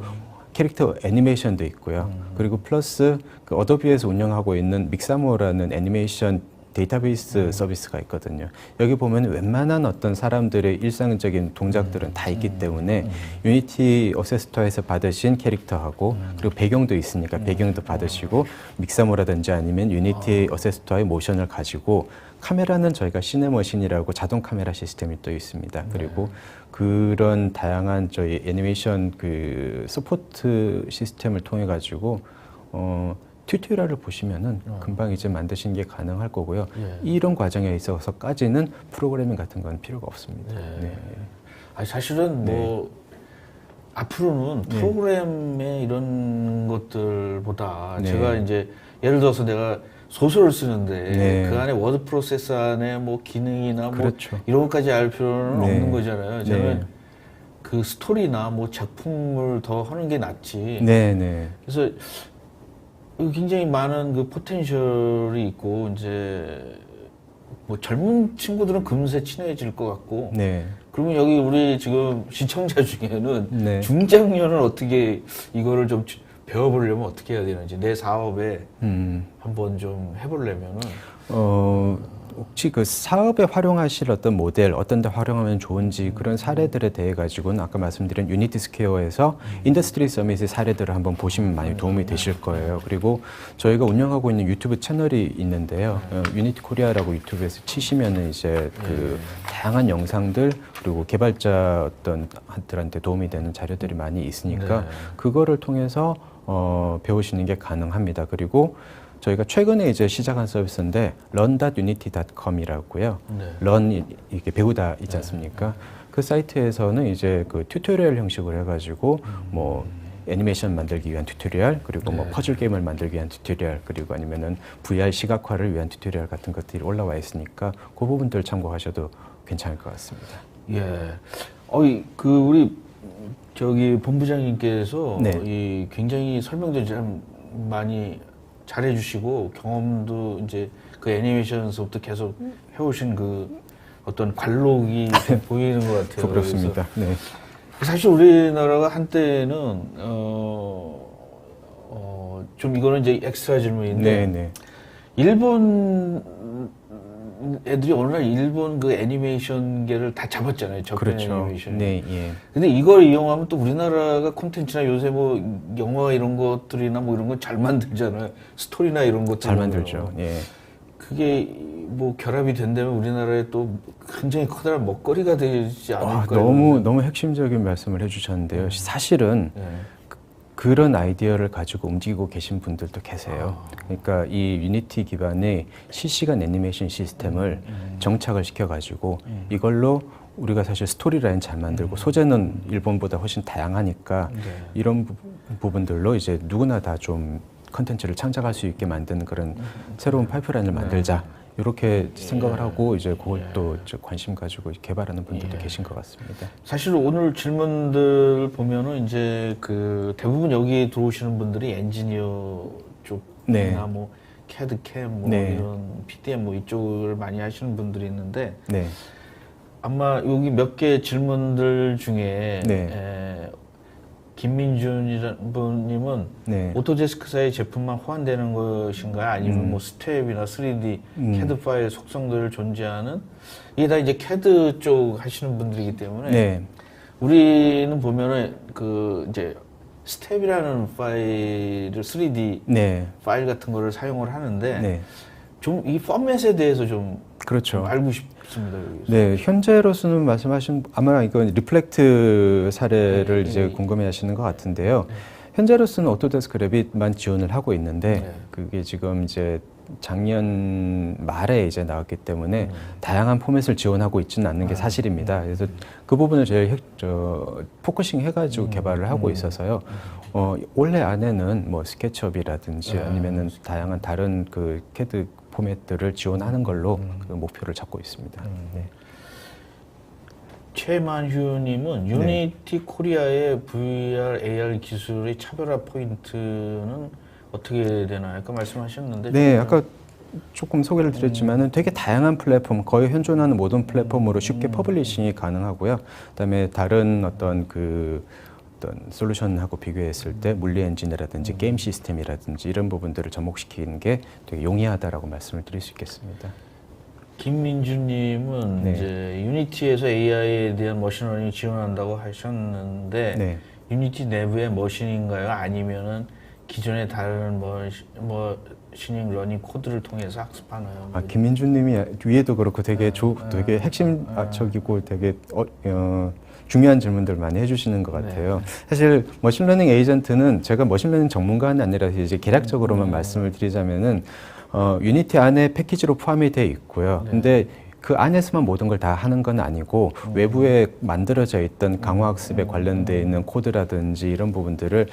Speaker 2: 캐릭터 애니메이션도 있고요. 그리고 플러스 그 어도비에서 운영하고 있는 믹사모라는 애니메이션 데이터베이스 서비스가 있거든요. 여기 보면 웬만한 어떤 사람들의 일상적인 동작들은 다 있기 때문에 유니티 어세스토어에서 받으신 캐릭터하고 그리고 배경도 있으니까 배경도 받으시고 믹사모라든지 아니면 유니티 어세스토어의 모션을 가지고 카메라는 저희가 시네머신이라고 자동 카메라 시스템이 또 있습니다. 그리고 그런 다양한 저희 애니메이션 그 서포트 시스템을 통해 가지고 튜토리얼을 보시면은 금방 이제 만드시는 게 가능할 거고요. 이런 과정에 있어서까지는 프로그래밍 같은 건 필요가 없습니다. 네.
Speaker 1: 아니 사실은 뭐 앞으로는 프로그램의 이런 것들보다
Speaker 2: 네.
Speaker 1: 제가 이제 예를 들어서 내가 소설을 쓰는데
Speaker 2: 네.
Speaker 1: 그 안에 워드 프로세서 안에 뭐 기능이나
Speaker 2: 그렇죠.
Speaker 1: 뭐 이런 것까지 알 필요는
Speaker 2: 네.
Speaker 1: 없는 거잖아요. 저는
Speaker 2: 네.
Speaker 1: 그 스토리나 뭐 작품을 더 하는 게 낫지.
Speaker 2: 네, 네.
Speaker 1: 그래서 굉장히 많은 그 포텐셜이 있고 이제 뭐 젊은 친구들은 금세 친해질 것 같고
Speaker 2: 네.
Speaker 1: 그러면 여기 우리 지금 시청자 중에는
Speaker 2: 네.
Speaker 1: 중장년을 어떻게 이거를 좀 배워보려면 어떻게 해야 되는지 내 사업에 한번 좀 해보려면은
Speaker 2: 혹시 그 사업에 활용하실 어떤 모델, 어떤 데 활용하면 좋은지 그런 사례들에 대해 가지고는 아까 말씀드린 유니티 스퀘어에서 인더스트리 서밋의 사례들을 한번 보시면 많이 도움이 되실 거예요. 그리고 저희가 운영하고 있는 유튜브 채널이 있는데요. 유니티 코리아라고 유튜브에서 치시면은 이제 그 다양한 영상들 그리고 개발자 어떤 한들한테 도움이 되는 자료들이 많이 있으니까
Speaker 1: 네.
Speaker 2: 그거를 통해서 배우시는 게 가능합니다. 그리고 저희가 최근에 이제 시작한 서비스인데 run.unity.com이라고요.
Speaker 1: 네.
Speaker 2: run 이게 배우다 있지 않습니까? 그 사이트에서는 이제 그 튜토리얼 형식으로 해가지고 뭐 애니메이션 만들기 위한 튜토리얼 그리고 뭐 퍼즐 게임을 만들기 위한 튜토리얼 그리고 아니면은 VR 시각화를 위한 튜토리얼 같은 것들이 올라와 있으니까 그 부분들 참고하셔도 괜찮을 것 같습니다.
Speaker 1: 예. 그 우리 저기 본부장님께서
Speaker 2: 네.
Speaker 1: 이 굉장히 설명도 참 많이 잘해주시고 경험도 이제 그 애니메이션서부터 계속 해오신 그 어떤 관록이 좀 보이는 것 같아요.
Speaker 2: 부끄럽습니다. 네.
Speaker 1: 그래서 사실 우리나라가 한때는 좀 이거는 이제 엑스트라 질문인데
Speaker 2: 네, 네.
Speaker 1: 일본이 애들이 어느 날 일본 그 애니메이션계를 다 잡았잖아요. 적폐
Speaker 2: 그렇죠.
Speaker 1: 애니메이션.
Speaker 2: 네, 예.
Speaker 1: 근데 이걸 이용하면 또 우리나라가 콘텐츠나 요새 뭐 영화 이런 것들이나 뭐 이런 거 잘 만들잖아요. 스토리나 이런 것들
Speaker 2: 잘 만들죠. 예.
Speaker 1: 그게 뭐 결합이 된다면 우리나라에 또 굉장히 커다란 먹거리가 되지 않을까.
Speaker 2: 너무 핵심적인 말씀을 해주셨는데요. 사실은
Speaker 1: 네.
Speaker 2: 그런 아이디어를 가지고 움직이고 계신 분들도 계세요. 그러니까 이 유니티 기반의 실시간 애니메이션 시스템을 정착을 시켜가지고 이걸로 우리가 사실 스토리라인 잘 만들고 소재는 일본보다 훨씬 다양하니까
Speaker 1: 네.
Speaker 2: 이런 부분들로 이제 누구나 다 좀 컨텐츠를 창작할 수 있게 만드는 그런 새로운 파이프라인을 만들자. 이렇게 생각을 하고 이제 그걸 또 관심 가지고 개발하는 분들도 계신 것 같습니다.
Speaker 1: 사실 오늘 질문들 보면은 이제 그 대부분 여기 들어오시는 분들이 엔지니어 쪽이나
Speaker 2: 네.
Speaker 1: 뭐 CAD, CAM 뭐
Speaker 2: 네.
Speaker 1: 이런 PDM 뭐 이쪽을 많이 하시는 분들이 있는데
Speaker 2: 네.
Speaker 1: 아마 여기 몇 개 질문들 중에
Speaker 2: 네.
Speaker 1: 김민준이라는 분님은
Speaker 2: 네.
Speaker 1: 오토데스크사의 제품만 호환되는 것인가요? 아니면 뭐 스텝이나 3D CAD 파일 속성들을 존재하는 이게 다 이제 CAD 쪽 하시는 분들이기 때문에
Speaker 2: 네.
Speaker 1: 우리는 보면은 그 이제 스텝이라는 파일을 3D
Speaker 2: 네.
Speaker 1: 파일 같은 거를 사용을 하는데
Speaker 2: 네.
Speaker 1: 좀 이 포맷에 대해서 좀
Speaker 2: 그렇죠.
Speaker 1: 알고 싶습니다. 여기서.
Speaker 2: 네, 현재로서는 말씀하신 아마 이건 리플렉트 사례를
Speaker 1: 네,
Speaker 2: 이제
Speaker 1: 네.
Speaker 2: 궁금해하시는 것 같은데요. 현재로서는 오토데스크 랩빗만 지원을 하고 있는데
Speaker 1: 네.
Speaker 2: 그게 지금 이제 작년 말에 이제 나왔기 때문에 다양한 포맷을 지원하고 있지는 않는 게 사실입니다. 그래서 그 부분을 제일 포커싱 해가지고 개발을 하고 있어서요. 올해 안에는 뭐 스케치업이라든지 아니면은 다양한 다른 그 CAD 포맷들을 지원하는 걸로 그 목표를 잡고 있습니다. 네.
Speaker 1: 최만휴님은 유니티 코리아의 VR, AR 기술의 차별화 포인트는 어떻게 되나요? 아까 말씀하셨는데.
Speaker 2: 네, 아까 조금 소개를 드렸지만은 되게 다양한 플랫폼, 거의 현존하는 모든 플랫폼으로 쉽게 퍼블리싱이 가능하고요. 그다음에 다른 어떤 솔루션하고 비교했을 때 물리 엔진이라든지 게임 시스템이라든지 이런 부분들을 접목시키는 게 되게 용이하다라고 말씀을 드릴 수 있겠습니다.
Speaker 1: 김민주님은
Speaker 2: 네.
Speaker 1: 이제 유니티에서 AI에 대한 머신러닝 지원한다고 하셨는데
Speaker 2: 네.
Speaker 1: 유니티 내부의 머신인가요? 아니면은 기존의 다른 머신닝 러닝 코드를 통해서 학습하나요?
Speaker 2: 김민주님이 위에도 그렇고 되게 되게 핵심적이고 되게 중요한 질문들 많이 해주시는 것 같아요. 사실 머신러닝 에이전트는 제가 머신러닝 전문가는 아니라 이제 개략적으로만 말씀을 드리자면은 유니티 안에 패키지로 포함이 돼 있고요. 근데 그 안에서만 모든 걸 다 하는 건 아니고 외부에 만들어져 있던 강화학습에 관련되어 있는 코드라든지 이런 부분들을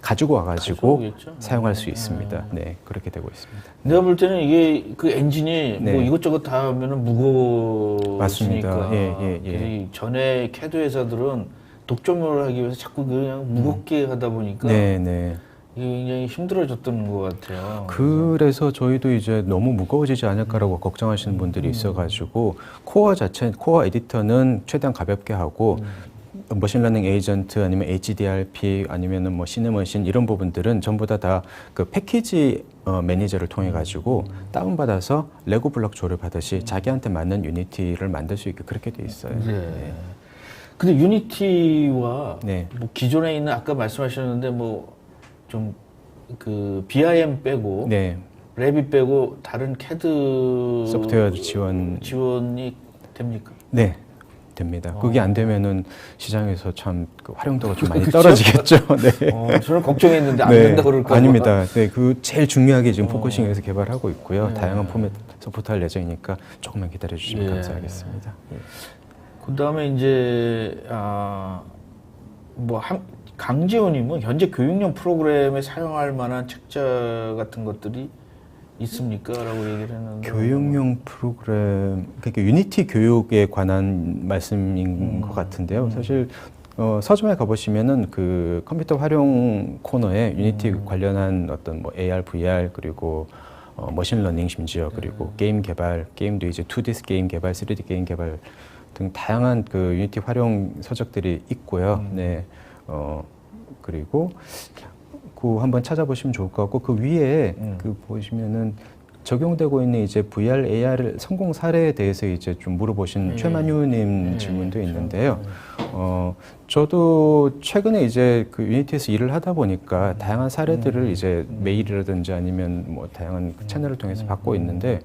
Speaker 2: 가지고 와가지고 사용할 수 있습니다. 네, 그렇게 되고 있습니다.
Speaker 1: 내가 볼 때는 이게 그 엔진이
Speaker 2: 네.
Speaker 1: 뭐 이것저것 다 하면은 무거워지니까.
Speaker 2: 맞습니다. 예.
Speaker 1: 그래서 전에 캐드 회사들은 독점을 하기 위해서 자꾸 그냥 무겁게 하다 보니까
Speaker 2: 네.
Speaker 1: 이게 굉장히 힘들어졌던 것 같아요.
Speaker 2: 그래서 저희도 이제 너무 무거워지지 않을까라고 걱정하시는 분들이 있어가지고 코어 에디터는 최대한 가볍게 하고 머신러닝 에이전트 아니면 HDRP 아니면은 뭐 시네머신 이런 부분들은 전부 다 그 패키지 매니저를 통해 가지고 다운받아서 레고 블록 조립하듯이 자기한테 맞는 유니티를 만들 수 있게 그렇게 돼 있어요.
Speaker 1: 네. 근데 유니티와
Speaker 2: 네.
Speaker 1: 뭐 기존에 있는 아까 말씀하셨는데 뭐 좀 그 BIM 빼고
Speaker 2: 네.
Speaker 1: 랩이 빼고 다른 캐드
Speaker 2: 소프트웨어
Speaker 1: 지원이 됩니까?
Speaker 2: 네. 됩니다. 그게 안 되면은 시장에서 참 그 활용도가 좀 많이 떨어지겠죠. 네.
Speaker 1: 저는 걱정했는데 안 된다 그럴까 봐.
Speaker 2: 아닙니다. 네, 그 제일 중요하게 지금 포커싱해서 개발하고 있고요. 다양한 포맷 서포트할 예정이니까 조금만 기다려 주시면 감사하겠습니다. 예.
Speaker 1: 그다음에 이제 강재호님은 현재 교육용 프로그램에 사용할 만한 책자 같은 것들이 있습니까? 라고 얘기를 했는데.
Speaker 2: 교육용 프로그램, 그러니까 유니티 교육에 관한 말씀인 것 같은데요. 사실 서점에 가보시면은 그 컴퓨터 활용 코너에 유니티 관련한 어떤 뭐 AR, VR 그리고 머신러닝 심지어 그리고 게임 개발, 게임도 이제 2D 게임 개발, 3D 게임 개발 등 다양한 그 유니티 활용 서적들이 있고요. 네. 그리고 그 한번 찾아보시면 좋을 것 같고 그 위에 그 보시면은 적용되고 있는 이제 VR, AR 성공 사례에 대해서 이제 좀 물어보신 최만유님 질문도 있는데요. 저도 최근에 이제 그 유니티에서 일을 하다 보니까 다양한 사례들을 이제 메일이라든지 아니면 뭐 다양한 채널을 통해서 받고 있는데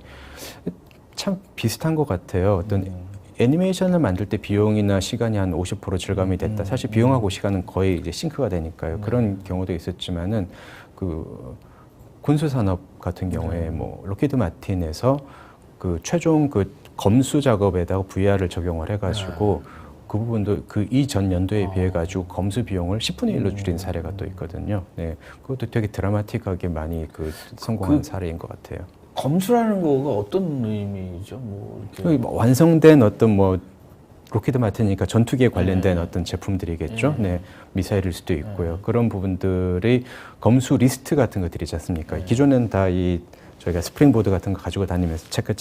Speaker 2: 참 비슷한 것 같아요. 어떤 애니메이션을 만들 때 비용이나 시간이 한 50% 절감이 됐다. 사실 비용하고 시간은 거의 이제 싱크가 되니까요. 그런 경우도 있었지만은 그 군수 산업 같은 경우에 뭐 로키드 마틴에서 그 최종 그 검수 작업에다가 VR을 적용을 해가지고 그 부분도 그 이전 연도에 비해 가지고 검수 비용을 10분의 1로 줄인 사례가 또 있거든요. 네, 그것도 되게 드라마틱하게 많이 그 성공한 사례인 것 같아요.
Speaker 1: 검수라는 거가 어떤 의미죠? 뭐 이렇게
Speaker 2: 뭐 완성된 어떤 뭐 로키드 마틴이니까 전투기에 관련된 어떤 제품들이겠죠. 네, 미사일일 수도 있고요. 그런 부분들이 검수 리스트 같은 것들이지 않습니까? 기존에는 다 이 저희가 스프링보드 같은 거 가지고 다니면서 체크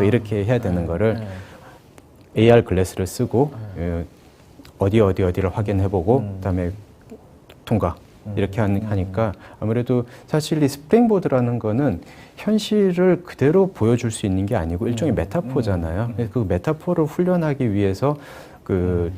Speaker 2: 이렇게 해야 되는 거를 AR 글래스를 쓰고 어디를 확인해보고 그다음에 통과 이렇게 하니까 아무래도 사실 이 스프링보드라는 거는 현실을 그대로 보여줄 수 있는 게 아니고 일종의 메타포잖아요. 그 메타포를 훈련하기 위해서 그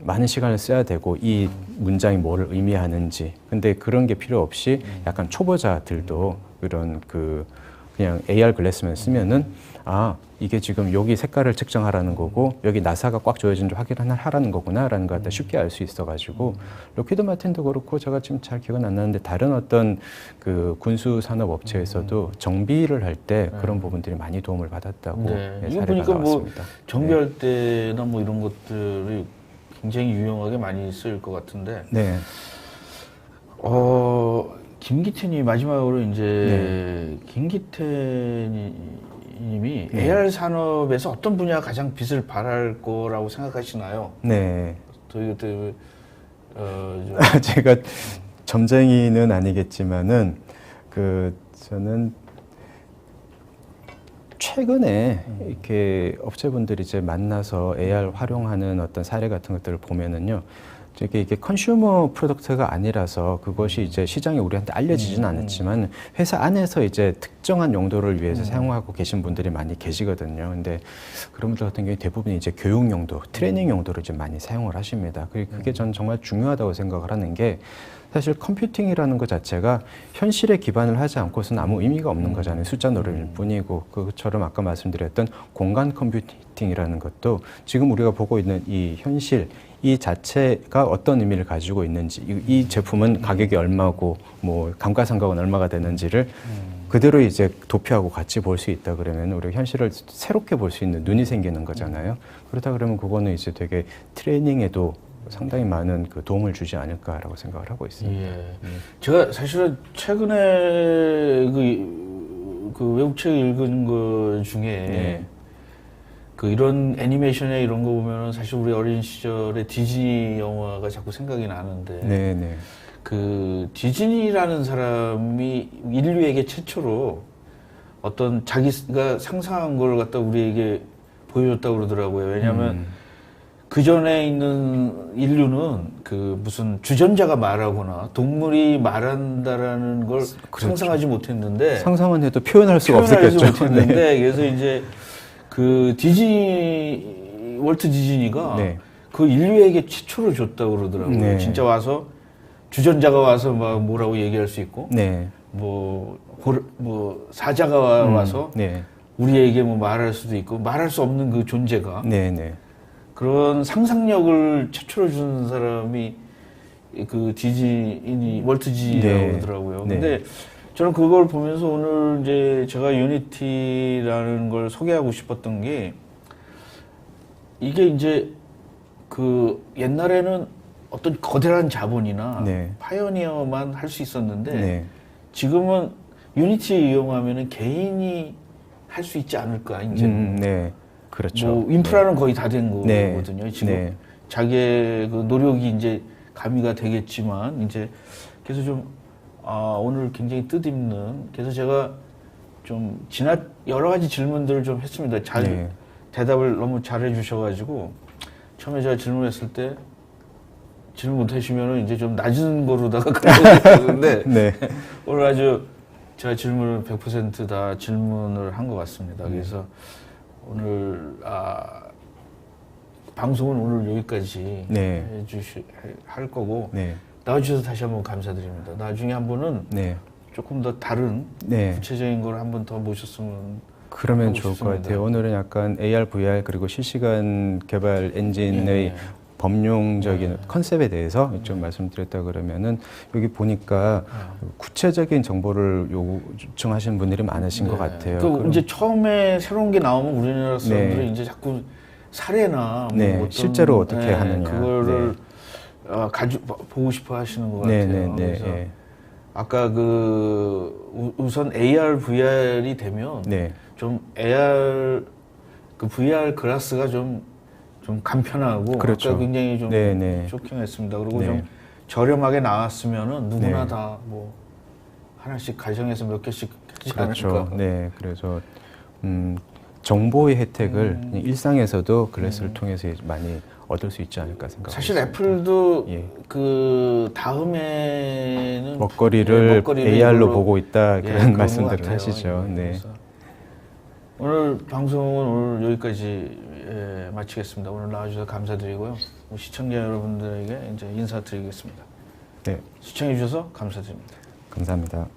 Speaker 2: 많은 시간을 써야 되고 이 문장이 뭐를 의미하는지. 근데 그런 게 필요 없이 약간 초보자들도 그런 그 그냥 AR 글래스만 쓰면은 아 이게 지금 여기 색깔을 측정하라는 거고 여기 나사가 꽉 조여진지 확인을 하라는 거구나라는 걸 갖다 쉽게 알 수 있어가지고 로키드 마틴도 그렇고 제가 지금 잘 기억은 안 나는데 다른 어떤 그 군수 산업 업체에서도 정비를 할 때 그런 부분들이 많이 도움을 받았다고
Speaker 1: 이거
Speaker 2: 사례가
Speaker 1: 보니까
Speaker 2: 나왔습니다.
Speaker 1: 뭐 정비할 때나 뭐 이런 것들이 굉장히 유용하게 많이 쓰일 것 같은데.
Speaker 2: 네.
Speaker 1: 김기태님이 마지막으로 이제 김기태님이 AR 산업에서 어떤 분야가 가장 빛을 발할 거라고 생각하시나요?
Speaker 2: 네.
Speaker 1: 또 이것도
Speaker 2: 제가 점쟁이는 아니겠지만은 그 저는 최근에 이렇게 업체분들이 이제 만나서 AR 활용하는 어떤 사례 같은 것들을 보면은요. 이게 컨슈머 프로덕트가 아니라서 그것이 이제 시장에 우리한테 알려지진 않았지만 회사 안에서 이제 특정한 용도를 위해서 사용하고 계신 분들이 많이 계시거든요. 근데 그런 분들 같은 경우에 대부분 이제 교육 용도, 트레이닝 용도로 이제 많이 사용을 하십니다. 그게 전 정말 중요하다고 생각을 하는 게 사실 컴퓨팅이라는 것 자체가 현실에 기반을 하지 않고서는 아무 의미가 없는 거잖아요. 숫자 노름일 뿐이고 그것처럼 아까 말씀드렸던 공간 컴퓨팅이라는 것도 지금 우리가 보고 있는 이 현실 이 자체가 어떤 의미를 가지고 있는지 이 제품은 가격이 얼마고 뭐 감가상각은 얼마가 되는지를 그대로 이제 도표하고 같이 볼 수 있다 그러면 우리가 현실을 새롭게 볼 수 있는 눈이 생기는 거잖아요. 그렇다 그러면 그거는 이제 되게 트레이닝에도 상당히 많은 그 도움을 주지 않을까라고 생각을 하고 있습니다.
Speaker 1: 예. 제가 사실은 최근에 그 외국책 읽은 것 중에 그 이런 애니메이션에 이런 거 보면은 사실 우리 어린 시절에 디즈니 영화가 자꾸 생각이 나는데 그 디즈니라는 사람이 인류에게 최초로 어떤 자기가 상상한 걸 갖다 우리에게 보여줬다고 그러더라고요. 왜냐하면 그 전에 있는 인류는 그 무슨 주전자가 말하거나 동물이 말한다라는 걸 상상하지 못했는데
Speaker 2: 상상은 해도 표현할 수가 없었겠죠.
Speaker 1: 못했는데 그래서 이제 그 월트 디즈니가 그 인류에게 최초로 줬다고 그러더라고요. 진짜 와서 주전자가 와서 막 뭐라고 얘기할 수 있고, 뭐 사자가 와서 우리에게 뭐 말할 수도 있고, 말할 수 없는 그 존재가 그런 상상력을 최초로 준 사람이 그 월트 디즈니라고 그러더라고요. 근데 저는 그걸 보면서 오늘 이제 제가 유니티라는 걸 소개하고 싶었던 게 이게 이제 그 옛날에는 어떤 거대한 자본이나 파이오니어만 할 수 있었는데 지금은 유니티 이용하면은 개인이 할 수 있지 않을까 이제.
Speaker 2: 그렇죠.
Speaker 1: 뭐 인프라는 거의 다 된 거거든요. 지금 자기의 그 노력이 이제 가미가 되겠지만 이제 그래서 좀 오늘 굉장히 뜻있는 그래서 제가 좀 여러 가지 질문들을 좀 했습니다. 대답을 너무 잘해 주셔가지고 처음에 제가 질문했을 때 질문 못 하시면은 이제 좀 낮은 거로다가 그러는데 오늘 아주 제가 질문을 100% 다 질문을 한 것 같습니다. 그래서 오늘 방송은 오늘 여기까지
Speaker 2: 네.
Speaker 1: 할 거고
Speaker 2: 네.
Speaker 1: 나와주셔서 다시 한번 감사드립니다. 나중에 한 번은
Speaker 2: 네.
Speaker 1: 조금 더 다른
Speaker 2: 네.
Speaker 1: 구체적인 걸 한 번 더 모셨으면
Speaker 2: 그러면
Speaker 1: 하고
Speaker 2: 좋을
Speaker 1: 싶습니다.
Speaker 2: 것 같아요. 오늘은 약간 AR, VR 그리고 실시간 개발 엔진의
Speaker 1: 네.
Speaker 2: 법령적인
Speaker 1: 네.
Speaker 2: 컨셉에 대해서 좀 말씀드렸다 그러면은 여기 보니까 구체적인 정보를 요청하시는 분들이 많으신 것 같아요.
Speaker 1: 그
Speaker 2: 그럼-
Speaker 1: 이제 처음에 새로운 게 나오면 우리나라 사람들이
Speaker 2: 네.
Speaker 1: 이제 자꾸 사례나 뭐
Speaker 2: 네,
Speaker 1: 어떤,
Speaker 2: 실제로 어떻게 하느냐.
Speaker 1: 그거를 보고 싶어 하시는 것
Speaker 2: 네,
Speaker 1: 같아요.
Speaker 2: 네, 네,
Speaker 1: 그래서
Speaker 2: 네.
Speaker 1: 아까 우선 AR, VR이 되면
Speaker 2: 네.
Speaker 1: 좀 AR VR 글라스가 좀 간편하고
Speaker 2: 그렇죠.
Speaker 1: 아까 굉장히 좀
Speaker 2: 네, 네.
Speaker 1: 쇼킹했습니다. 그리고
Speaker 2: 네.
Speaker 1: 좀 저렴하게 나왔으면은 누구나
Speaker 2: 네.
Speaker 1: 다 뭐 하나씩 가정에서 몇 개씩 하지
Speaker 2: 그렇죠.
Speaker 1: 않을까.
Speaker 2: 네, 그래서 정보의 혜택을 그냥 일상에서도 글래스를 통해서 많이 얻을 수 있지 않을까 생각합니다.
Speaker 1: 사실 애플도
Speaker 2: 예.
Speaker 1: 그 다음에는
Speaker 2: 먹거리를 AR로
Speaker 1: 이걸로
Speaker 2: 보고 있다
Speaker 1: 예,
Speaker 2: 그런
Speaker 1: 그런 것
Speaker 2: 말씀들을
Speaker 1: 같아요.
Speaker 2: 하시죠.
Speaker 1: 예,
Speaker 2: 네.
Speaker 1: 그래서 오늘 방송은 오늘 여기까지 마치겠습니다. 오늘 나와주셔서 감사드리고요. 시청자 여러분들에게 이제 인사드리겠습니다.
Speaker 2: 네,
Speaker 1: 시청해주셔서 감사드립니다.
Speaker 2: 감사합니다.